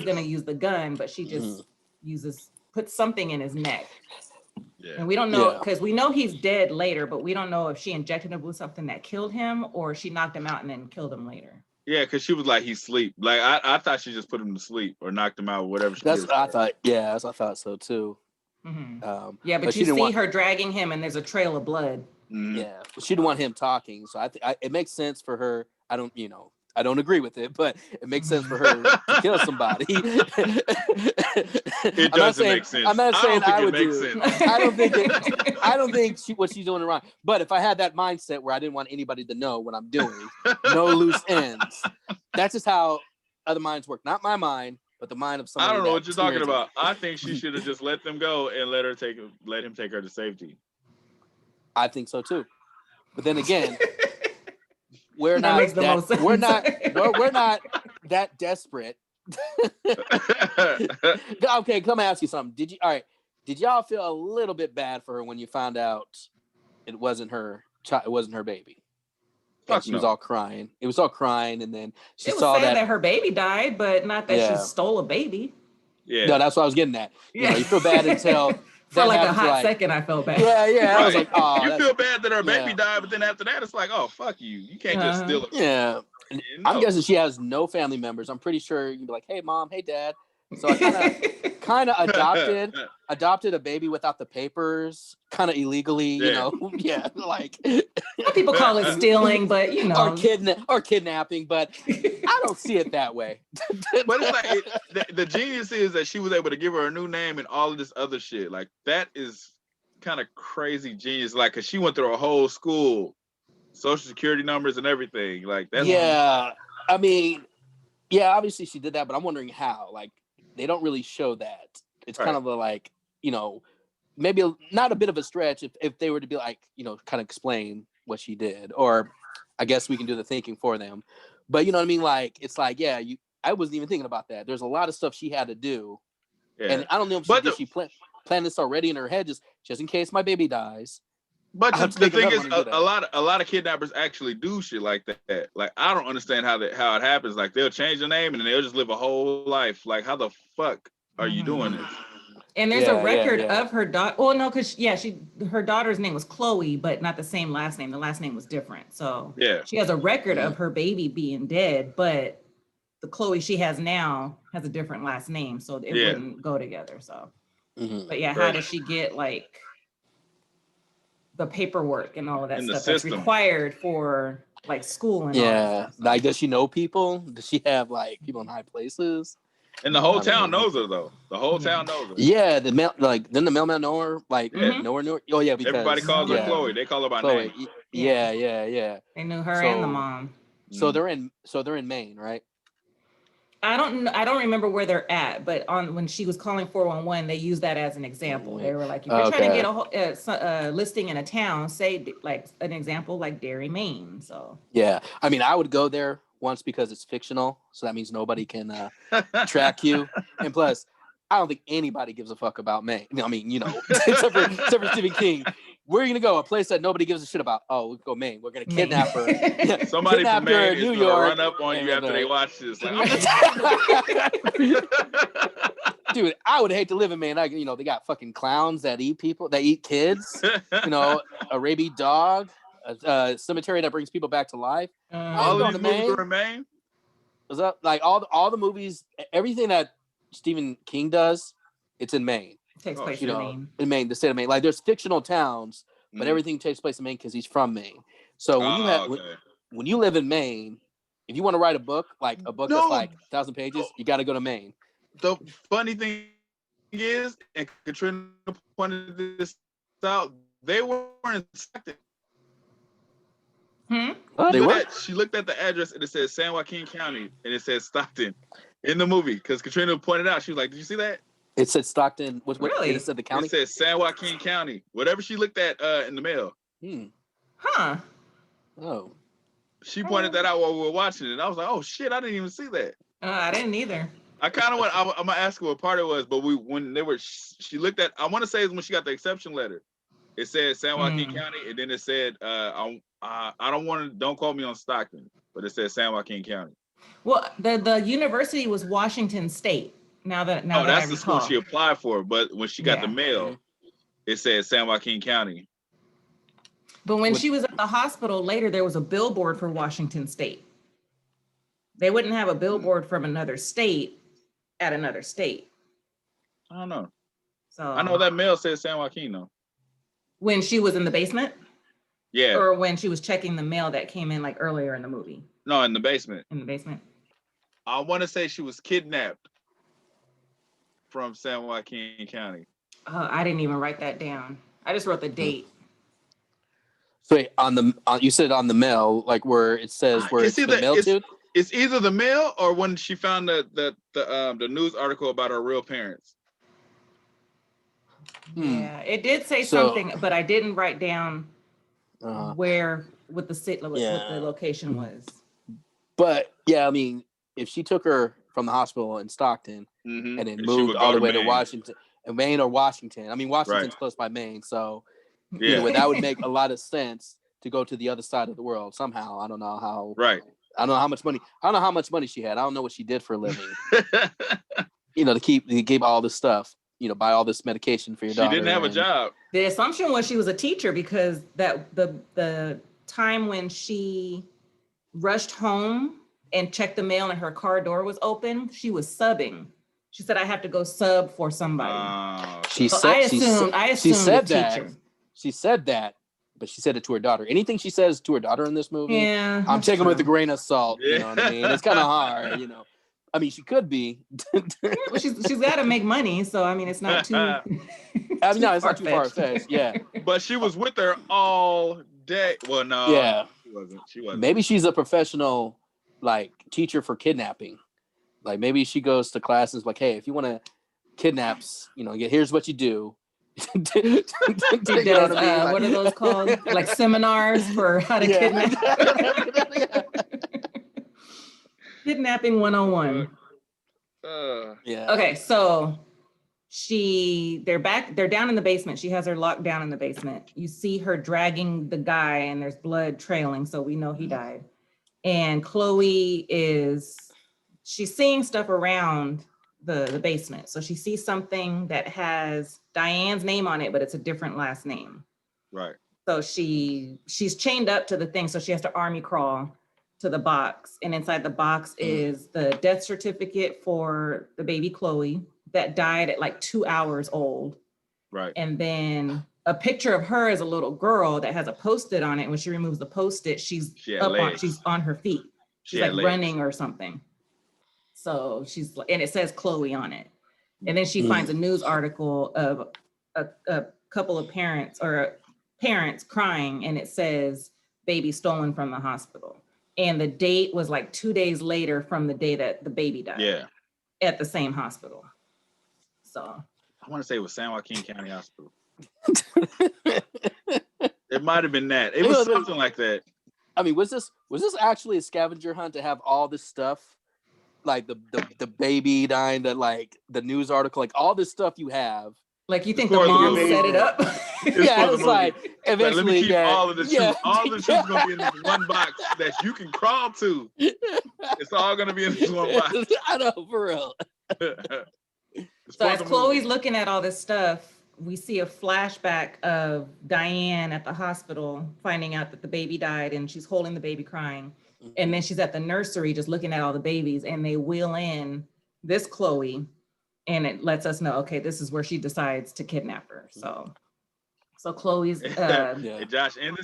S3: going to use the gun, but she just puts something in his neck. Yeah. And we don't know, because we know he's dead later, but we don't know if she injected him with something that killed him or she knocked him out and then killed him later.
S5: Yeah, because she was like, he's asleep. Like, I thought she just put him to sleep or knocked him out or whatever.
S4: That's what I thought. Yeah, I thought so too.
S3: Mm-hmm. But you see her dragging him and there's a trail of blood.
S4: Yeah, but she didn't want him talking. So it makes sense for her. I I don't agree with it, but it makes sense for her to kill somebody.
S5: It
S4: I'm not
S5: doesn't
S4: saying,
S5: make sense.
S4: I'm not saying I would
S5: make
S4: do.
S5: sense.
S4: I don't think what she's doing is wrong. But if I had that mindset where I didn't want anybody to know what I'm doing, no loose ends. That's just how other minds work. Not my mind, but the mind of somebody.
S5: I don't know what you're talking
S4: experienced
S5: about. I think she should have just let them go and let him take her to safety.
S4: I think so too. But then again, we're
S3: That
S4: not
S3: makes the most sense.
S4: we're not that desperate. Okay, come ask you something. Did y'all feel a little bit bad for her when you found out it wasn't her baby? And she was all crying. It was all crying, and then she
S3: it was
S4: saw
S3: sad that her baby died, but not that she stole a baby.
S5: Yeah.
S4: No, that's what I was getting at. You know, you feel bad until
S3: for like a hot second, I felt bad.
S4: Yeah.
S5: Right.
S4: I was like, oh,
S5: you feel bad that her baby died, but then after that, it's like, oh, fuck you. You can't just steal it.
S4: Yeah.
S5: No.
S4: I'm guessing she has no family members. I'm pretty sure you'd be like, hey, mom, hey, dad. So I kind of adopted a baby without the papers, kind of illegally, you know. Yeah, like
S3: some people call it stealing, but you know,
S4: or kidnapping, but I don't see it that way.
S5: But it's like the genius is that she was able to give her a new name and all of this other shit. Like that is kind of crazy genius. Like, cause she went through a whole school, social security numbers and everything. Like that's
S4: I mean, yeah, obviously she did that, but I'm wondering how. Like, they don't really show that. It's kind of like, you know, maybe not a bit of a stretch if they were to be like, you know, kind of explain what she did, or I guess we can do the thinking for them. But you know what I mean? Like, it's like, yeah, I wasn't even thinking about that. There's a lot of stuff she had to do, and I don't know if she planned this already in her head, just in case my baby dies.
S5: But the thing is, a lot of kidnappers actually do shit like that. Like, I don't understand how it happens. Like, they'll change the name and then they'll just live a whole life. Like, how the fuck are you doing this?
S3: And there's a record of her daughter. Well, no, because her daughter's name was Chloe, but not the same last name. The last name was different. So she has a record of her baby being dead, but the Chloe she has now has a different last name, so it wouldn't go together. So, but how does she get like the paperwork and all of that stuff that's required for like school and all that stuff?
S4: Like, does she know people? Does she have like people in high places?
S5: And the whole town knows her though. The whole town knows her.
S4: Yeah, didn't the mailman know her? Like, know her? Oh yeah, because
S5: everybody calls her Chloe. They call her by name.
S4: Yeah.
S3: They knew her and the mom.
S4: So they're in Maine, right?
S3: I don't remember where they're at, but when she was calling 411, they used that as an example. They were like, if you're trying to get a listing in a town, say like an example like Derry, Maine. So
S4: yeah, I mean, I would go there once because it's fictional, so that means nobody can track you, and plus, I don't think anybody gives a fuck about Maine. I mean, you know, except for Stephen King. Where are you gonna go? A place that nobody gives a shit about? Oh, we'll go Maine. We're gonna kidnap her.
S5: Somebody from Maine is New York run up on you after they watch this. Like,
S4: dude, I would hate to live in Maine. They got fucking clowns that eat people, that eat kids. You know, a rabid dog, a cemetery that brings people back to life.
S5: All of these movies are in Maine.
S4: Was that like all the movies? Everything that Stephen King does, it's in Maine.
S3: Takes place in Maine.
S4: In Maine, the state of Maine. Like, there's fictional towns, but everything takes place in Maine because he's from Maine. So when you live in Maine, if you want to write a book that's like 1,000 pages, you got to go to Maine.
S5: The funny thing is, and Katrina pointed this out, they weren't in Stockton.
S4: They were?
S5: She looked at the address and it said San Joaquin County and it said Stockton in the movie because Katrina pointed out. She was like, "Did you see that?"
S4: It said Stockton.
S3: Really?
S4: It said the county.
S5: It said San Joaquin County. Whatever she looked at in the mail.
S3: Huh.
S4: Oh.
S5: She pointed that out while we were watching it. I was like, "Oh shit! I didn't even see that."
S3: I didn't either.
S5: I kind of went. I'm gonna ask her what part it was, but she looked at. I want to say it's when she got the exception letter. It said San Joaquin County, and then it said, don't call me on Stockton, but it said San Joaquin County.
S3: Well, the university was Washington State. Now that
S5: that's the school she applied for, but when she got the mail, it said San Joaquin County.
S3: But when she was at the hospital later, there was a billboard for Washington State. They wouldn't have a billboard from another state at another state.
S5: I don't know.
S3: So
S5: I know that mail says San Joaquin though.
S3: When she was in the basement?
S5: Yeah.
S3: Or when she was checking the mail that came in like earlier in the movie.
S5: No, in the basement.
S3: In the basement.
S5: I want to say she was kidnapped from San Joaquin County.
S3: Oh, I didn't even write that down. I just wrote the date.
S4: So wait, you said on the mail, like where it says where it's been mailed to.
S5: It's either the mail or when she found the news article about her real parents.
S3: Yeah, it did say something, but I didn't write down where what the location was.
S4: But yeah, I mean, if she took her from the hospital in Stockton and then moved all the way to Washington, Maine or Washington. I mean, Washington's close by Maine, so anyway, that would make a lot of sense to go to the other side of the world somehow. I don't know how.
S5: Right.
S4: I don't know how much money. I don't know how much money she had. I don't know what she did for a living. To keep all this stuff. Buy all this medication for your daughter.
S5: She didn't have a job.
S3: The assumption was she was a teacher because that the time when she rushed home and checked the mail and her car door was open, she was subbing. She said, "I have to go sub for somebody."
S4: She
S3: said
S4: that. She said that, but she said it to her daughter. Anything she says to her daughter in this movie, I'm taking with a grain of salt. You know what I mean? It's kind of hard. I mean, she could be.
S3: Well, she's got to make money, so I mean, it's not too.
S4: No, it's not too far-fetched. Yeah,
S5: but she was with her all day. Well, no,
S4: yeah,
S5: she wasn't.
S4: Maybe she's a professional, like teacher for kidnapping. Like maybe she goes to classes like, hey, if you want to kidnap, here's what you do.
S3: What are those called? Like seminars for how to kidnap. Kidnapping 101.
S4: Yeah.
S3: Okay, so they're down in the basement. She has her locked down in the basement. You see her dragging the guy and there's blood trailing, so we know he died. And Chloe she's seeing stuff around the basement. So she sees something that has Diane's name on it, but it's a different last name.
S5: Right.
S3: So she's chained up to the thing, so she has to army crawl to the box, and inside the box is the death certificate for the baby Chloe that died at like 2 hours old.
S5: Right.
S3: And then a picture of her as a little girl that has a Post-it on it. When she removes the Post-it, she's on her feet. She's like running or something. So and it says Chloe on it. And then she finds a news article of a couple of parents crying, and it says baby stolen from the hospital. And the date was like 2 days later from the day that the baby died.
S5: Yeah.
S3: At the same hospital. So
S5: I want to say it was San Joaquin County Hospital. It might have been that. It was something like that.
S4: I mean, was this actually a scavenger hunt to have all this stuff? Like the baby dying, the news article, like all this stuff you have.
S3: Like you think the mom set it up?
S4: Yeah, it's like eventually.
S5: Let me keep all of the truth. All of the truth is gonna be in this one box that you can crawl to. It's all gonna be in this one box.
S4: I know, for real.
S3: So as Chloe's looking at all this stuff, we see a flashback of Diane at the hospital finding out that the baby died, and she's holding the baby crying. And then she's at the nursery just looking at all the babies, and they wheel in this Chloe, and it lets us know, okay, this is where she decides to kidnap her. So Chloe's
S5: Hey, Josh, in the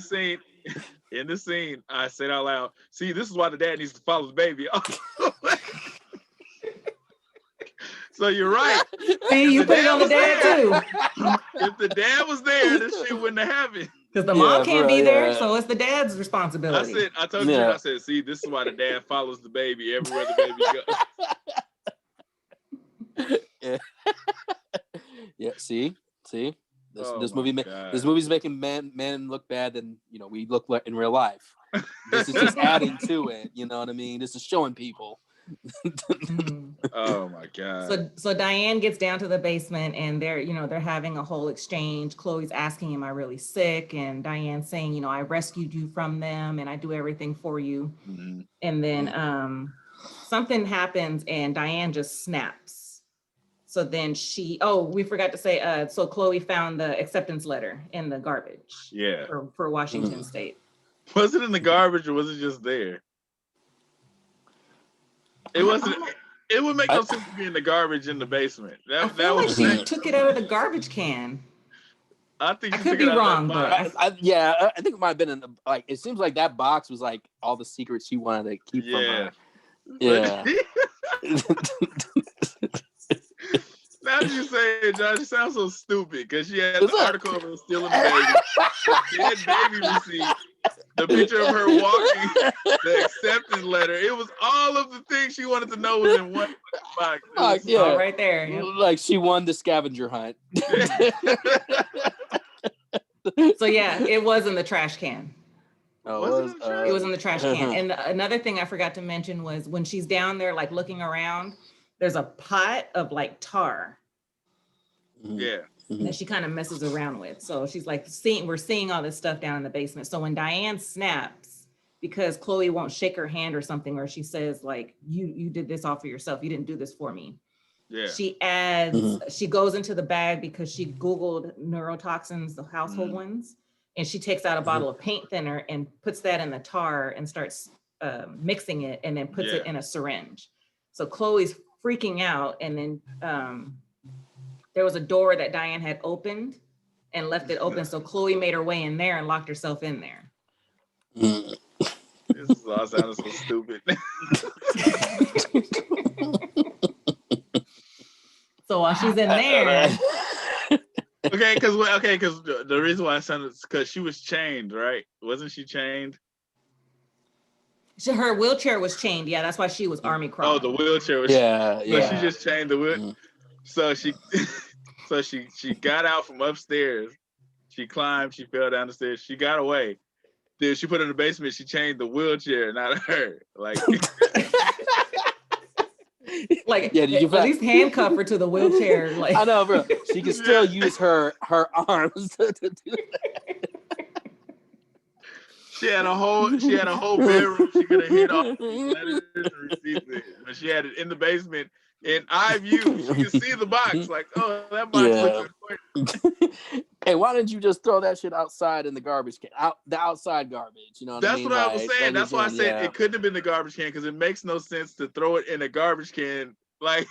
S5: scene, I said out loud, see, this is why the dad needs to follow the baby. So you're right.
S3: See, you put it on the dad too.
S5: If the dad was there, this shit wouldn't have happened.
S3: Because the mom can't be there, so it's the dad's responsibility.
S5: I told you, I said, see, this is why the dad follows the baby everywhere the
S4: baby goes. Yeah. See, this movie's making men look bad than we look like in real life. This is just adding to it. You know what I mean? This is showing people.
S5: Oh my god.
S3: So Diane gets down to the basement, and they're having a whole exchange. Chloe's asking, am I really sick? And Diane's saying, I rescued you from them and I do everything for you. Mm-hmm. And then something happens and Diane just snaps. So then we forgot to say, so Chloe found the acceptance letter in the garbage.
S5: Yeah.
S3: For Washington State.
S5: Was it in the garbage or was it just there? It wasn't. It would make no sense to be in the garbage in the basement.
S3: She took it out of the garbage can.
S5: I think
S3: I
S5: she
S3: could
S5: took
S3: be
S5: it out
S3: wrong,
S5: of
S3: but
S5: that box.
S4: I think it might have been in the, like. It seems like that box was like all the secrets she wanted to keep from
S5: Yeah.
S4: her. Yeah.
S5: Now that you say it, Josh, it sounds so stupid because she had
S4: What's
S5: the
S4: up?
S5: article of her stealing the baby, the dead baby receipt, the picture of her walking, the acceptance letter. It was all of the things she wanted to know was in one box. It was
S4: Yeah.
S3: all right there. Yep.
S4: Like she won the scavenger hunt.
S3: So yeah, it was in the trash can.
S5: Was it in the trash?
S3: It was in the trash can. And another thing I forgot to mention was when she's down there, like looking around, there's a pot of like tar
S5: Yeah.
S3: that she kind of messes around with. So she's like, we're seeing all this stuff down in the basement. So when Diane snaps, because Chloe won't shake her hand or something, or she says like, you did this all for yourself. You didn't do this for me.
S5: Yeah.
S3: She adds, she goes into the bag because she Googled neurotoxins, the household ones. And she takes out a bottle of paint thinner and puts that in the tar and starts mixing it and then puts it in a syringe. So Chloe's freaking out. And then there was a door that Diane had opened and left it open. So Chloe made her way in there and locked herself in there.
S5: This is all sounding so stupid.
S3: So while she's in there,
S5: Okay, because the reason why I sounded because she was chained, right? Wasn't she chained?
S3: her wheelchair was chained. Yeah, that's why she was army crawling.
S5: Oh, the wheelchair was.
S4: Yeah.
S5: So she just chained the wheel. So she got out from upstairs. She climbed. She fell down the stairs. She got away. Then she put her in the basement. She chained the wheelchair, not her. Like.
S3: Like,
S4: Yeah, did you
S3: at least handcuff her to the wheelchair. Like,
S4: I know, bro. She can still use her arms to do that.
S5: She had a whole bedroom she could have hit off letters and receipts, but she had it in the basement in eye view. She could see the box, like, oh, that box looks important.
S4: Hey, why didn't you just throw that shit outside in the garbage can? The outside garbage, you know what I mean?
S5: That's what I was saying. That's why I said
S4: yeah.
S5: it couldn't have been the garbage can because it makes no sense to throw it in a garbage can. Like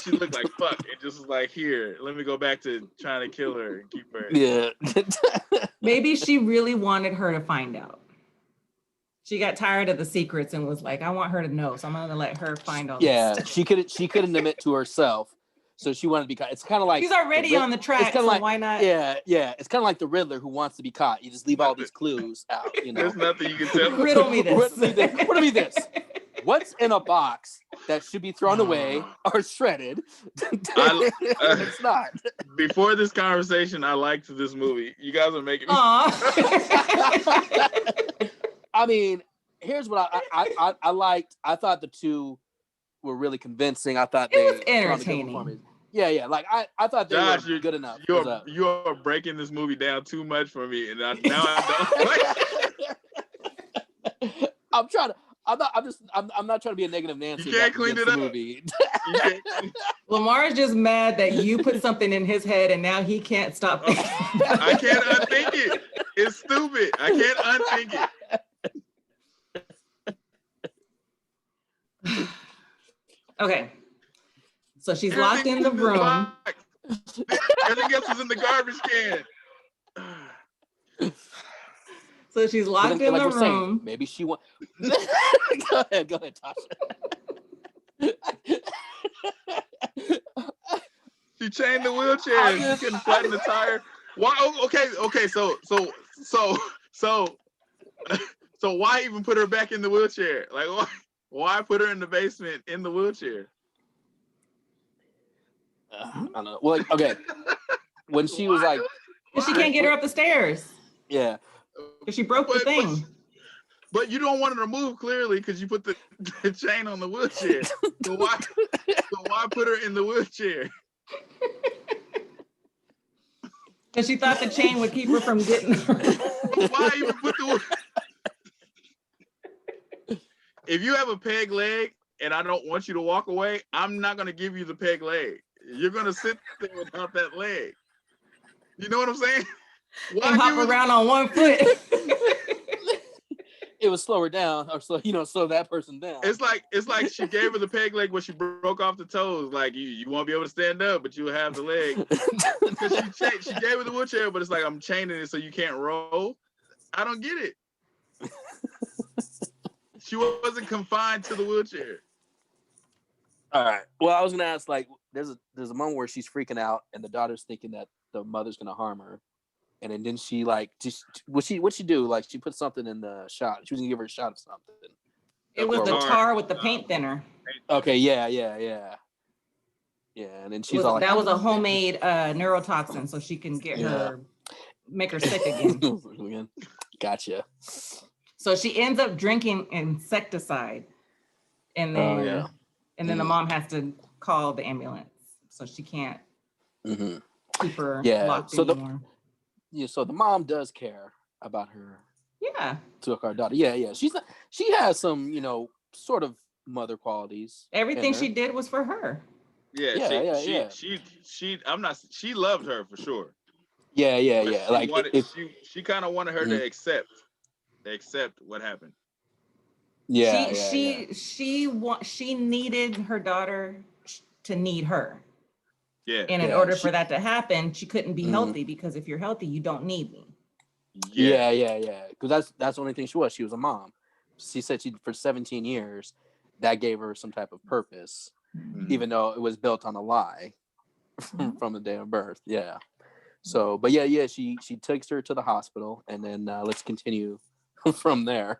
S5: she looked like fuck. It just was like, here, let me go back to trying to kill her and keep her.
S4: Yeah.
S3: maybe she really wanted her to find out. She got tired of the secrets and was like, I want her to know, so I'm gonna let her find all this stuff.
S4: she couldn't admit to herself, so she wanted to be caught. It's kind of like
S3: She's already on the track, so why not?
S4: Yeah. It's kind of like the Riddler who wants to be caught. You just leave all these clues out. You know,
S5: There's nothing you can tell.
S3: Riddle me this.
S4: Riddle me this. What's in a box that should be thrown away or shredded? It's not.
S5: Before this conversation, I liked this movie. You guys are making me.
S4: I mean, here's what I liked. I thought the two were really convincing. I thought
S3: it was entertaining.
S4: Yeah. Like I thought they
S5: Josh,
S4: were good enough.
S5: You're breaking this movie down too much for me, and now I don't like it.
S4: I'm not trying to be a negative Nancy.
S5: You can't clean it up.
S4: Movie.
S3: Lamar's just mad that you put something in his head and now he can't stop thinking.
S5: I can't unthink it. It's stupid. I can't unthink it.
S3: Okay. So she's locked in the room.
S5: Everything else was in the garbage can.
S3: So she's locked in the room.
S4: Saying, maybe she want. Go ahead, Tasha.
S5: She chained the wheelchair. She couldn't flatten the tire. Why? Okay. So why even put her back in the wheelchair? Like, why put her in the basement in the wheelchair?
S4: I don't know. Well, okay. When she was like,
S3: she can't get her up the stairs.
S4: Yeah.
S3: Because she broke the thing.
S5: But you don't want her to move clearly because you put the chain on the wheelchair. So why put her in the wheelchair?
S3: Because she thought the chain would keep her from getting her.
S5: Why even put the? If you have a peg leg and I don't want you to walk away, I'm not gonna give you the peg leg. You're gonna sit there without that leg. You know what I'm saying?
S3: Why hop around on one foot?
S4: it would slow her down, or slow that person down.
S5: It's like she gave her the peg leg when she broke off the toes. Like you won't be able to stand up, but you'll have the leg. Because she gave her the wheelchair, but it's like I'm chaining it so you can't roll. I don't get it. She wasn't confined to the wheelchair.
S4: All right. Well, I was gonna ask, like, there's a moment where she's freaking out, and the daughter's thinking that the mother's gonna harm her, and then she like what'd she do? Like, she put something in the shot. She was gonna give her a shot of something.
S3: It was the tar with the paint thinner.
S4: Okay. Yeah. And then she's all like,
S3: that was a homemade neurotoxin, so she can make her sick again.
S4: Gotcha.
S3: So she ends up drinking insecticide, and then the mom has to call the ambulance, so she can't keep her locked anymore.
S4: So the mom does care about her.
S3: Yeah.
S4: Took our daughter. Yeah. She has some, sort of mother qualities.
S3: Everything she did was for her.
S5: Yeah. She loved her for sure.
S4: Yeah. Like
S5: she kind of wanted her to accept what happened.
S3: Yeah. She needed her daughter to need her.
S5: Yeah.
S3: And in order for that to happen, she couldn't be healthy, because if you're healthy, you don't need me.
S4: Yeah. Because that's the only thing she was. She was a mom. She said for 17 years, that gave her some type of purpose, even though it was built on a lie from the day of birth. Yeah. So, but she takes her to the hospital, and then let's continue from there.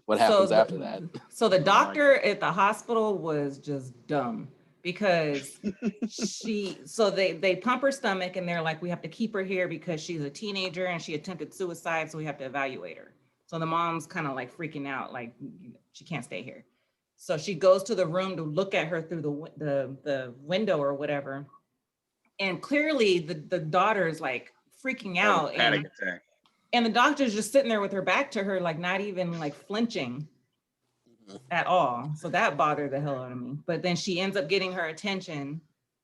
S4: What happens after that?
S3: So the doctor at the hospital was just dumb, because they pump her stomach, and they're like, we have to keep her here because she's a teenager and she attempted suicide, so we have to evaluate her. So the mom's kind of like freaking out, like she can't stay here. So she goes to the room to look at her through the window or whatever, and clearly the daughter is like freaking out, and the doctor's just sitting there with her back to her, like not even like flinching at all. So that bothered the hell out of me. But then she ends up getting her attention,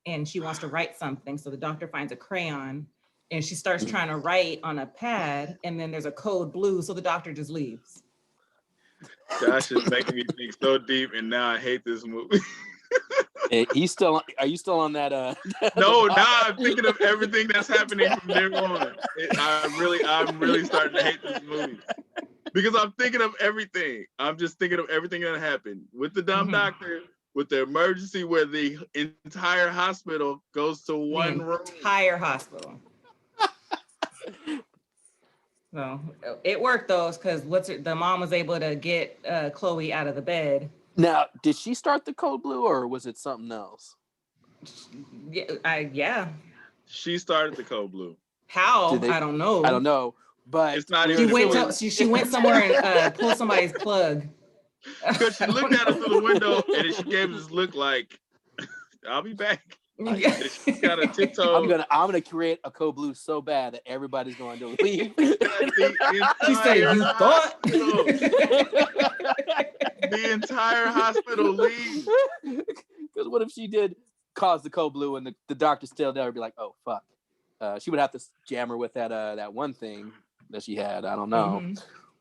S3: and she wants to write something. So the doctor finds a crayon, and she starts trying to write on a pad, and then there's a code blue. So the doctor just leaves.
S5: Josh is making me think so deep, and now I hate this movie.
S4: Are you still on that?
S5: No, now I'm thinking of everything that's happening from there on. I'm really starting to hate this movie, because I'm thinking of everything. I'm just thinking of everything that happened with the dumb doctor, with the emergency where the entire hospital goes to one room.
S3: Entire hospital. So it worked though, because the mom was able to get Chloe out of the bed.
S4: Now, did she start the code blue, or was it something else?
S3: Yeah.
S5: She started the code blue.
S3: How? I don't know.
S4: But
S5: it's not
S3: even. She went somewhere and pulled somebody's plug.
S5: Because she looked at us through the window, and then she gave this look like, "I'll be back." She's got a tiptoe.
S4: I'm gonna create a code blue so bad that everybody's going to leave.
S3: She said, "You thought."
S5: The entire hospital leaves.
S4: Because what if she did cause the code blue, and the doctor still there would be like, "Oh fuck." She would have to jam her with that one thing that she had. I don't know,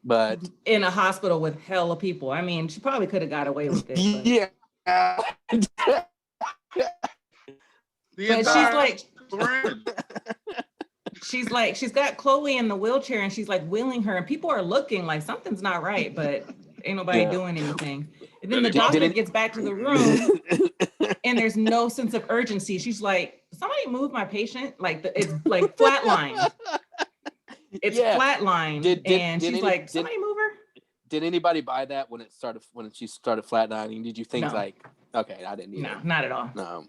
S4: but
S3: in a hospital with hella people. I mean, she probably could have got away with it.
S4: Yeah.
S3: She's like, she's got Chloe in the wheelchair, and she's like wheeling her, and people are looking like something's not right, but ain't nobody doing anything. And then the doctor gets back to the room, and there's no sense of urgency. She's like, somebody move my patient. Like it's like flatlined. It's flatlined, and she's like, somebody move her.
S4: Did anybody buy that when she started flatlining? Did you think okay, I didn't either.
S3: No, not at all.
S4: No.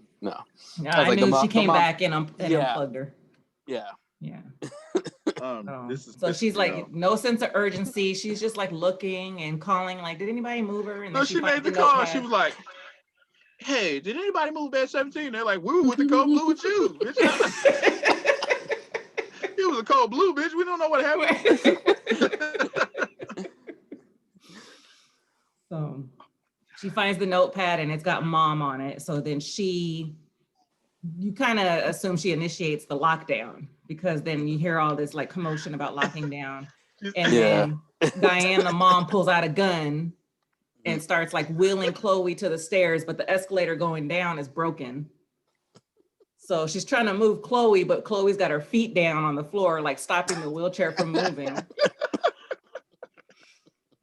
S3: I knew she came back and unplugged her.
S4: Yeah.
S5: So
S3: she's like, no sense of urgency. She's just like looking and calling, like, did anybody move her? And
S5: no, she made the call. She was like, hey, did anybody move bed 17? They're like, we were with the code blue with you. Bitch. It was a code blue, bitch. We don't know what happened.
S3: So she finds the notepad, and it's got mom on it. So then you kind of assume she initiates the lockdown, because then you hear all this like commotion about locking down. And then Diane, the mom, pulls out a gun and starts like wheeling Chloe to the stairs, but the escalator going down is broken. So she's trying to move Chloe, but Chloe's got her feet down on the floor, like stopping the wheelchair from moving.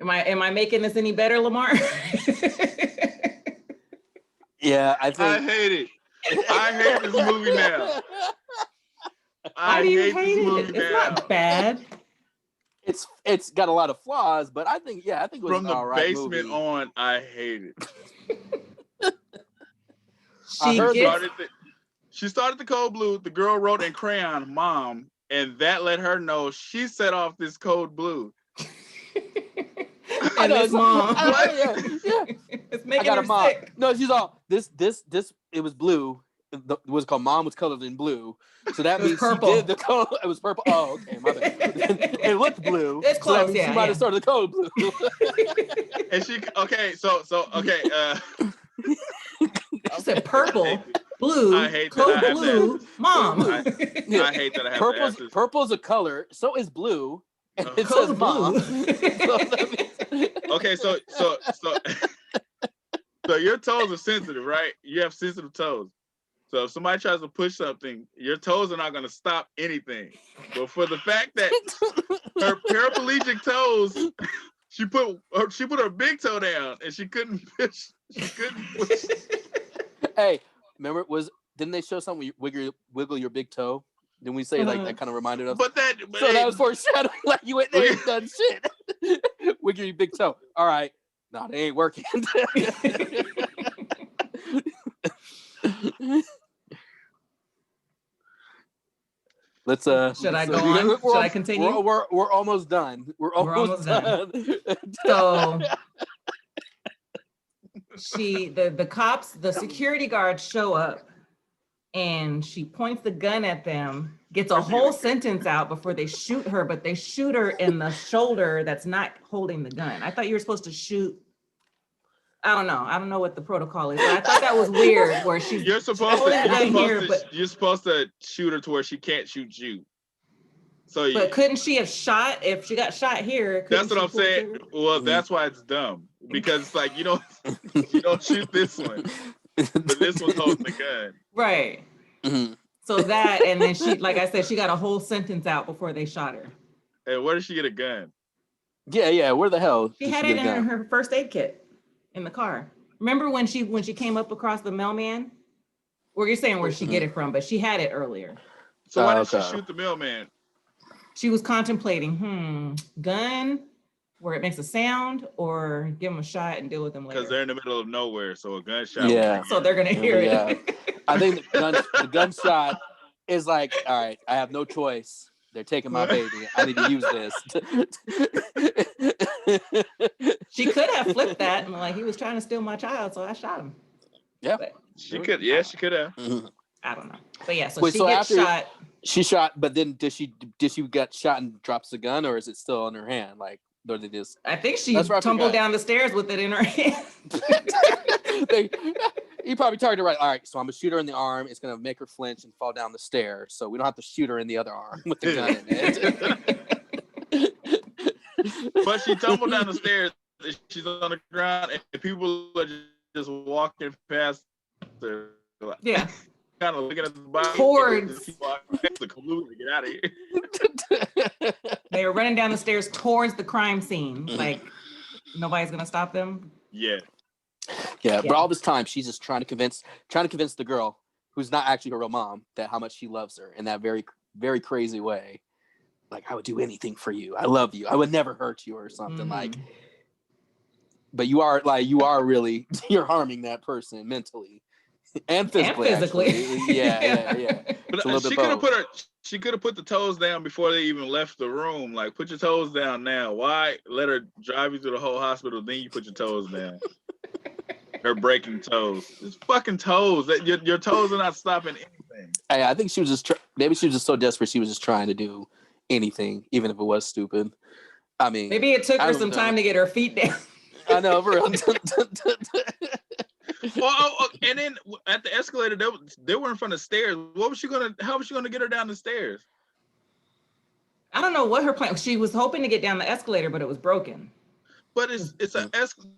S3: Am I making this any better, Lamar?
S4: Yeah, I think
S5: I hate it. I hate this movie now.
S3: Why do you hate
S5: this movie
S3: it? It's
S5: now.
S3: not bad.
S4: it's got a lot of flaws, but I think it was
S5: From
S4: an
S5: the
S4: all right
S5: basement
S4: movie.
S5: on, I hate it. She started the code blue. The girl wrote in crayon, "Mom," and that let her know she set off this code blue.
S3: And this mom,
S4: it's
S3: making
S4: I got
S3: her
S4: a mom.
S3: sick.
S4: No, she's all this. It was blue. Was called Mom was colored in blue, so that means
S3: purple.
S4: she did the code. It was purple. Oh, okay, my bad. It looked blue.
S3: It's close.
S4: So that means she might have started the code blue.
S5: And she okay.
S3: She said purple, blue,
S5: I hate
S3: code
S5: that I
S3: blue, mom.
S5: I hate that I have to ask this.
S4: Purple's a color. So is blue. And it
S3: Code
S4: says Mom.
S3: blue.
S5: Okay, so your toes are sensitive, right? You have sensitive toes. So if somebody tries to push something, your toes are not going to stop anything. But for the fact that her paraplegic toes, she put her big toe down and she couldn't push.
S4: Hey, remember didn't they show something where you wiggle your big toe? Didn't we say like that kind of reminded us?
S5: That
S4: was foreshadowing, like you went there and done shit. Wiggle your big toe. All right. No, they ain't working. Let's
S3: Should I go on? Should I continue?
S4: We're almost done. We're almost done.
S3: So the cops, the security guards show up and she points the gun at them, gets a whole sentence out before they shoot her, but they shoot her in the shoulder that's not holding the gun. I thought you were supposed to shoot. I don't know what the protocol is, but I thought that was weird where you're supposed
S5: to shoot her to where she can't shoot you. So
S3: but couldn't she have shot if she got shot here?
S5: That's what I'm saying. Well, that's why it's dumb, because it's like you don't shoot this one, but this one's holding the gun.
S3: Right. Mm-hmm. So that, and then she, like I said, she got a whole sentence out before they shot her.
S5: And where did she get a gun?
S4: Yeah. Where the hell?
S3: She had it in her first aid kit in the car. Remember when she came up across the mailman? Or you're saying where she get it from, but she had it earlier.
S5: So why did she shoot the mailman?
S3: She was contemplating, gun where it makes a sound, or give them a shot and deal with them later.
S5: Because they're in the middle of nowhere, so a gunshot.
S4: Yeah.
S3: So they're gonna hear it.
S4: I think the gunshot is like, all right, I have no choice. They're taking my baby. I need to use this.
S3: She could have flipped that and like, he was trying to steal my child, so I shot him.
S4: Yeah.
S3: But
S5: she could. Yeah, she could have.
S4: Mm-hmm.
S3: I don't know. But yeah, so she gets shot.
S4: She shot, but then did she get shot and drops the gun, or is it still in her hand? Like, or they just?
S3: I think she tumbled down the stairs with it in her hand.
S4: He probably targeted right. All right, so I'm gonna shoot her in the arm. It's gonna make her flinch and fall down the stairs, so we don't have to shoot her in the other arm with the gun in it.
S5: But she tumbled down the stairs. She's on the ground, and people are just walking past her.
S3: Yeah.
S5: Kind of looking at the body.
S3: Towards
S5: to get out of here.
S3: They were running down the stairs towards the crime scene. Like nobody's gonna stop them.
S5: Yeah.
S4: But all this time she's just trying to convince the girl, who's not actually her real mom, that how much she loves her in that very, very crazy way. Like, I would do anything for you. I love you. I would never hurt you or something. Like, but you are really, you're harming that person mentally. And physically. Yeah.
S5: But she could have put the toes down before they even left the room. Like, put your toes down now. Why let her drive you through the whole hospital, then you put your toes down? Her breaking toes. It's fucking toes. Your toes are not stopping anything.
S4: Hey, I think she was just maybe she was just so desperate she was just trying to do anything, even if it was stupid. I mean,
S3: maybe it took her some time to get her feet down.
S4: I know, for real.
S5: And then at the escalator, they were in front of stairs. How was she gonna get her down the stairs?
S3: I don't know what her plan. She was hoping to get down the escalator, but it was broken.
S5: But it's a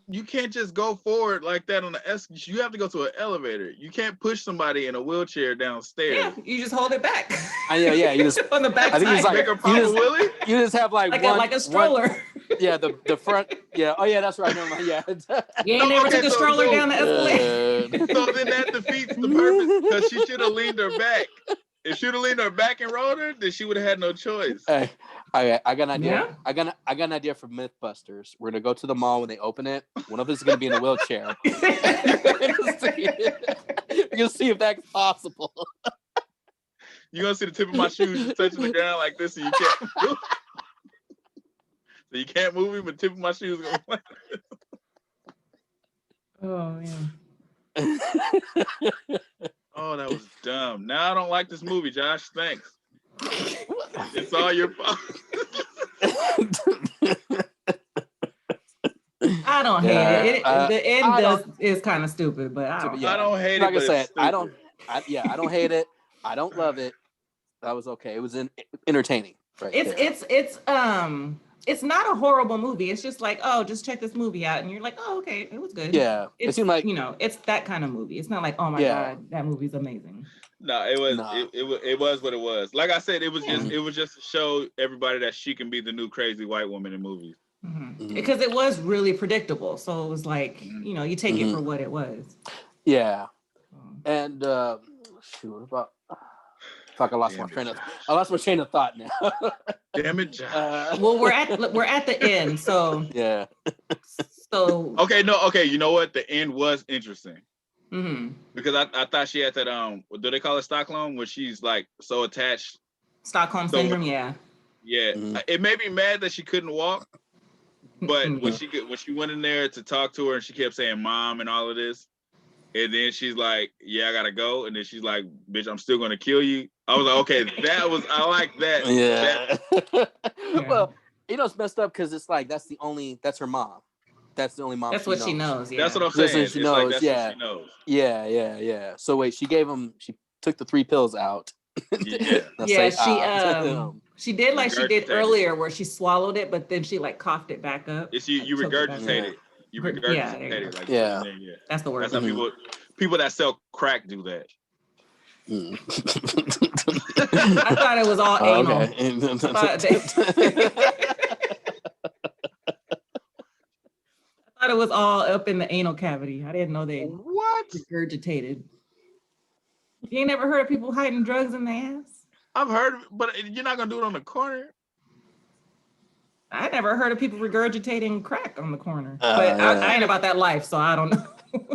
S5: you can't just go forward like that on the escalator. You have to go to an elevator. You can't push somebody in a wheelchair downstairs.
S3: Yeah, you just hold it back.
S4: Yeah, you just
S3: on the back.
S4: I think it's
S3: side.
S4: like
S5: Make her pop a willy.
S4: you just have like
S3: a stroller.
S4: Yeah, the front. Yeah. Oh yeah, that's right. Never mind. Yeah.
S3: You ain't never took a stroller down the escalator.
S5: So then that defeats the purpose because she should have leaned her back. If she'd have leaned her back and rolled her, then she would have had no choice.
S4: Hey, I got an idea.
S3: Yeah?
S4: I got an idea for Mythbusters. We're gonna go to the mall when they open it. One of us is gonna be in a wheelchair. We're gonna see if that's possible.
S5: You're gonna see the tip of my shoes just touching the ground like this, and you can't move. So you can't move me, but the tip of my shoes is going.
S3: Oh yeah.
S5: Oh, that was dumb. Now I don't like this movie, Josh. Thanks. It's all your fault.
S3: I don't hate it. The end is kind of stupid, but I don't
S5: hate it.
S4: Like I said, I don't hate it. I don't love it. That was okay. It was entertaining. Right.
S3: It's not a horrible movie. It's just like, oh, just check this movie out, and you're like, oh, okay, it was good.
S4: Yeah,
S3: it
S4: seemed like
S3: it's that kind of movie. It's not like, oh my god, that movie's amazing.
S5: No, it was it was what it was. Like I said, it was just to show everybody that she can be the new crazy white woman in movies.
S3: Because it was really predictable, so it was like, you take it for what it was.
S4: Yeah, and shoot, about. Fuck! I lost my train of thought now.
S5: Damn it, Josh.
S3: Well, we're at the end, so
S4: yeah.
S3: So
S5: okay. You know what? The end was interesting.
S3: Mm-hmm.
S5: Because I thought she had that do they call it Stockholm, where she's like so attached.
S3: Stockholm syndrome, yeah.
S5: Yeah, it made me mad that she couldn't walk, but when she went in there to talk to her and she kept saying "mom" and all of this. And then she's like, yeah, I gotta go. And then she's like, bitch, I'm still gonna kill you. I was like, okay, I like that.
S4: Yeah. Well, it's messed up because it's like that's her mom. That's the only mom.
S3: That's what she knows. Yeah.
S5: That's what I'm saying.
S4: She knows.
S5: Like, that's what she knows.
S4: Yeah. So wait, she took the 3 pills out.
S3: Yeah. She did like she did earlier where she swallowed it, but then she like coughed it back up.
S5: It's you regurgitate it. You regurgitate it. Like, yeah.
S3: That's the word.
S5: That's how people that sell crack do that.
S3: I thought it was all anal.
S4: Okay.
S3: I thought it was all up in the anal cavity. I didn't know they regurgitated. You ain't never heard of people hiding drugs in their ass?
S5: I've heard of it, but you're not gonna do it on the corner.
S3: I never heard of people regurgitating crack on the corner, but I ain't about that life, so I don't know.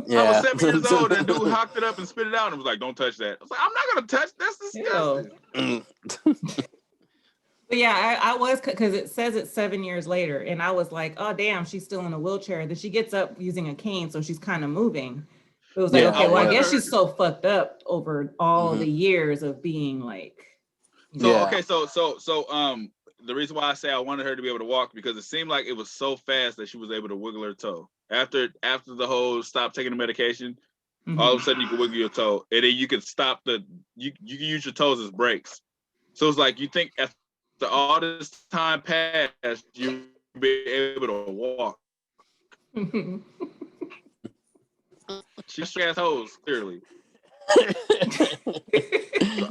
S5: Yeah. I was 7 years old and dude hocked it up and spit it out and was like, "Don't touch that." I was like, "I'm not gonna touch. That's disgusting."
S3: But yeah, I was, because it says it's 7 years later, and I was like, "Oh damn, she's still in a wheelchair." Then she gets up using a cane, so she's kind of moving. It was like, okay, well, I guess she's so fucked up over all the years of being like.
S5: So the reason why I say I wanted her to be able to walk, because it seemed like it was so fast that she was able to wiggle her toe. After the whole stop taking the medication, all of a sudden you can wiggle your toe, and then you can stop you can use your toes as brakes. So it's like, you think after all this time passed, you'll be able to walk. She's got toes, clearly.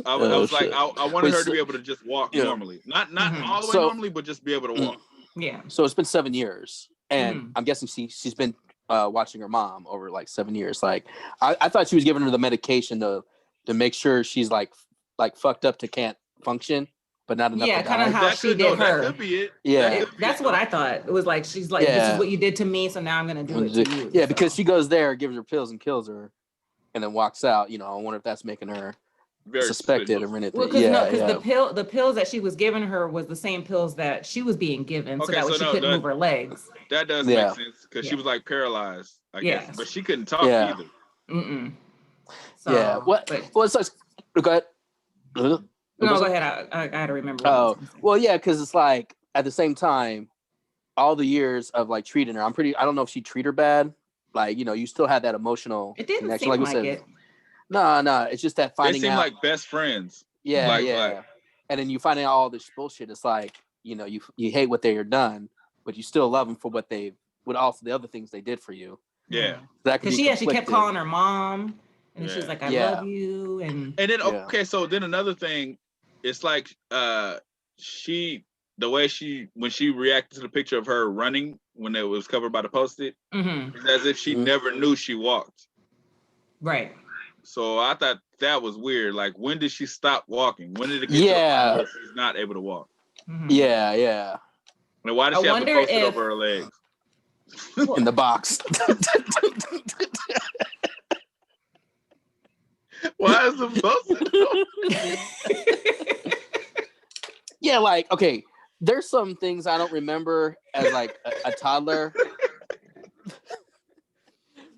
S5: I was like, I wanted her to be able to just walk normally, not all the way normally, but just be able to walk.
S3: Yeah.
S4: So it's been 7 years, and I'm guessing she's been watching her mom over like 7 years. Like, I thought she was giving her the medication to make sure she's like fucked up to can't function, but not enough.
S3: Yeah, kind of how she did her.
S5: That could be it.
S4: Yeah,
S3: that's what I thought. It was like, she's like, this is what you did to me, so now I'm gonna do it to you.
S4: Yeah, because she goes there, gives her pills, and kills her, and then walks out. I wonder if that's making her very suspected or anything.
S3: Well, because the pills that she was giving her was the same pills that she was being given, so that way she couldn't move her legs.
S5: That does make sense, because she was like paralyzed, I guess, but she couldn't talk either.
S3: So,
S4: it's like, go ahead.
S3: No, go ahead. I gotta remember.
S4: Oh, well, yeah, because it's like at the same time, all the years of like treating her, I don't know if she treated her bad. Like, you still had that emotional connection.
S3: Seem like it.
S4: No, it's just that finding out.
S5: They seem like best friends.
S4: Yeah. and then you find out all this bullshit. It's like, you know, you hate what they are done, but you still love them for what also the other things they did for you.
S5: Yeah.
S4: That
S3: Because she kept calling her mom, and she was like, "I love you," and
S5: then okay, so then another thing, it's like when she reacted to the picture of her running when it was covered by the Post-it, it's as if she never knew she walked.
S3: Right.
S5: So I thought that was weird. Like, when did she stop walking? When did it get to a point where she's not able to walk?
S4: Yeah.
S5: And why does she have to post it over her legs?
S4: In the box.
S5: Why is the post-it?
S4: Yeah, like, okay, there's some things I don't remember as like a toddler.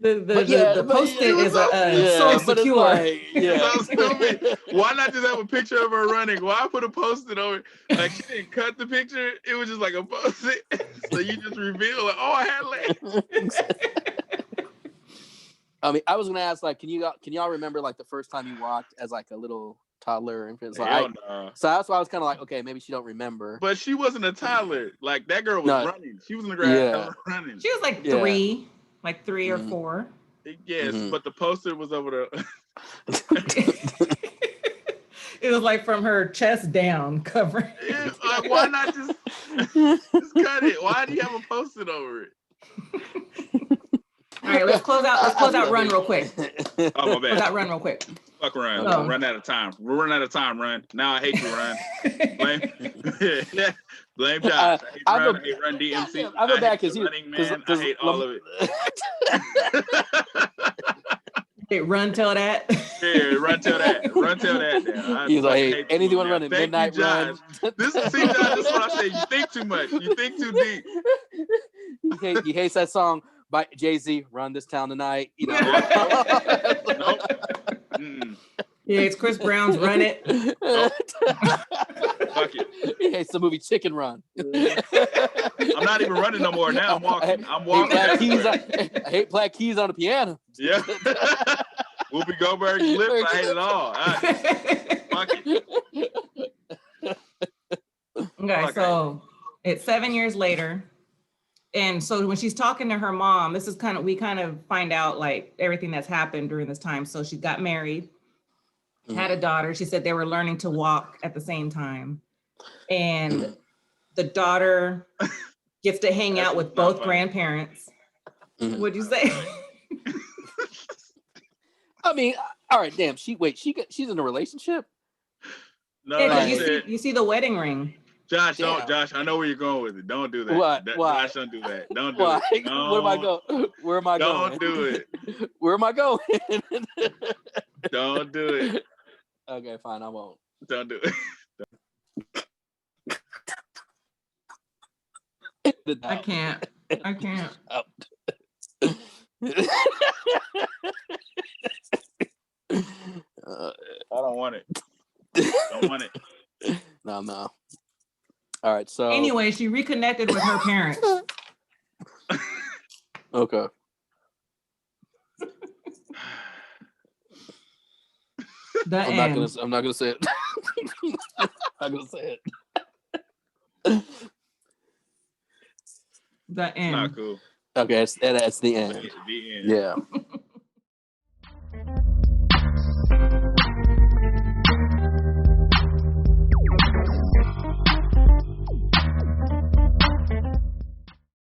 S3: The Post-it is so secure.
S4: Like,
S5: so stupid. Why not just have a picture of her running? Why put a Post-it over? Like, she didn't cut the picture. It was just like a Post-it. So you just reveal, like, oh, I had legs.
S4: I mean, I was gonna ask, like, can y'all remember like the first time you walked as like a little toddler or infant? So So that's why I was kind of like, okay, maybe she don't remember.
S5: But she wasn't a toddler. Like, that girl was running. She was in the grass running.
S3: She was like 3. Like 3 or 4.
S5: Yes, but the poster was over the.
S3: It was like from her chest down, covering.
S5: Yeah, like, why not just cut it? Why do you have a poster over it?
S3: All right, let's close out Run real quick.
S5: Oh, my bad.
S3: Close out Run real quick.
S5: Fuck Run. Oh. Run out of time. Run out of time, Run. Now I hate you, Run. Blame Josh. I hate Run DMC.
S4: I go back because
S5: I hate all of it.
S3: Hey, Run tell that.
S5: Yeah, Run tell that. Run tell that.
S4: He's like, hey, anything want to run at midnight, Run.
S5: Josh, this is what I say. You think too much. You think too deep.
S4: He hates that song by Jay-Z, Run This Town Tonight. You know.
S5: Nope.
S3: Yeah, it's Chris Brown's Run It.
S5: Nope. Fuck it.
S4: He hates the movie Chicken Run.
S5: I'm not even running no more now. I'm walking. I'm walking.
S4: I hate Black Keys on the piano.
S5: Yeah. Whoopi Goldberg's lips. I hate it all. Fuck it.
S3: Okay, so it's 7 years later. And so when she's talking to her mom, we kind of find out like everything that's happened during this time. So she got married, had a daughter. She said they were learning to walk at the same time. And the daughter gets to hang out with both grandparents. What'd you say?
S4: I mean, all right, damn. She's in a relationship?
S5: No,
S3: Yeah, you see the wedding ring.
S5: Josh, don't. Josh, I know where you're going with it. Don't do that.
S4: What? Why?
S5: Josh, don't do that. Don't do it. No.
S4: Where am I going? Where am I going?
S5: Don't do it.
S4: Where am I going?
S5: Don't do it.
S4: Okay, fine. I won't.
S5: Don't do it.
S3: I can't. I
S5: don't want it. Don't want it.
S4: No. All right, so
S3: anyway, she reconnected with her parents.
S4: Okay. I'm not gonna say it. I'm not gonna say it.
S3: The end.
S5: Not cool.
S4: Okay, that's the end.
S5: The end.
S4: Yeah.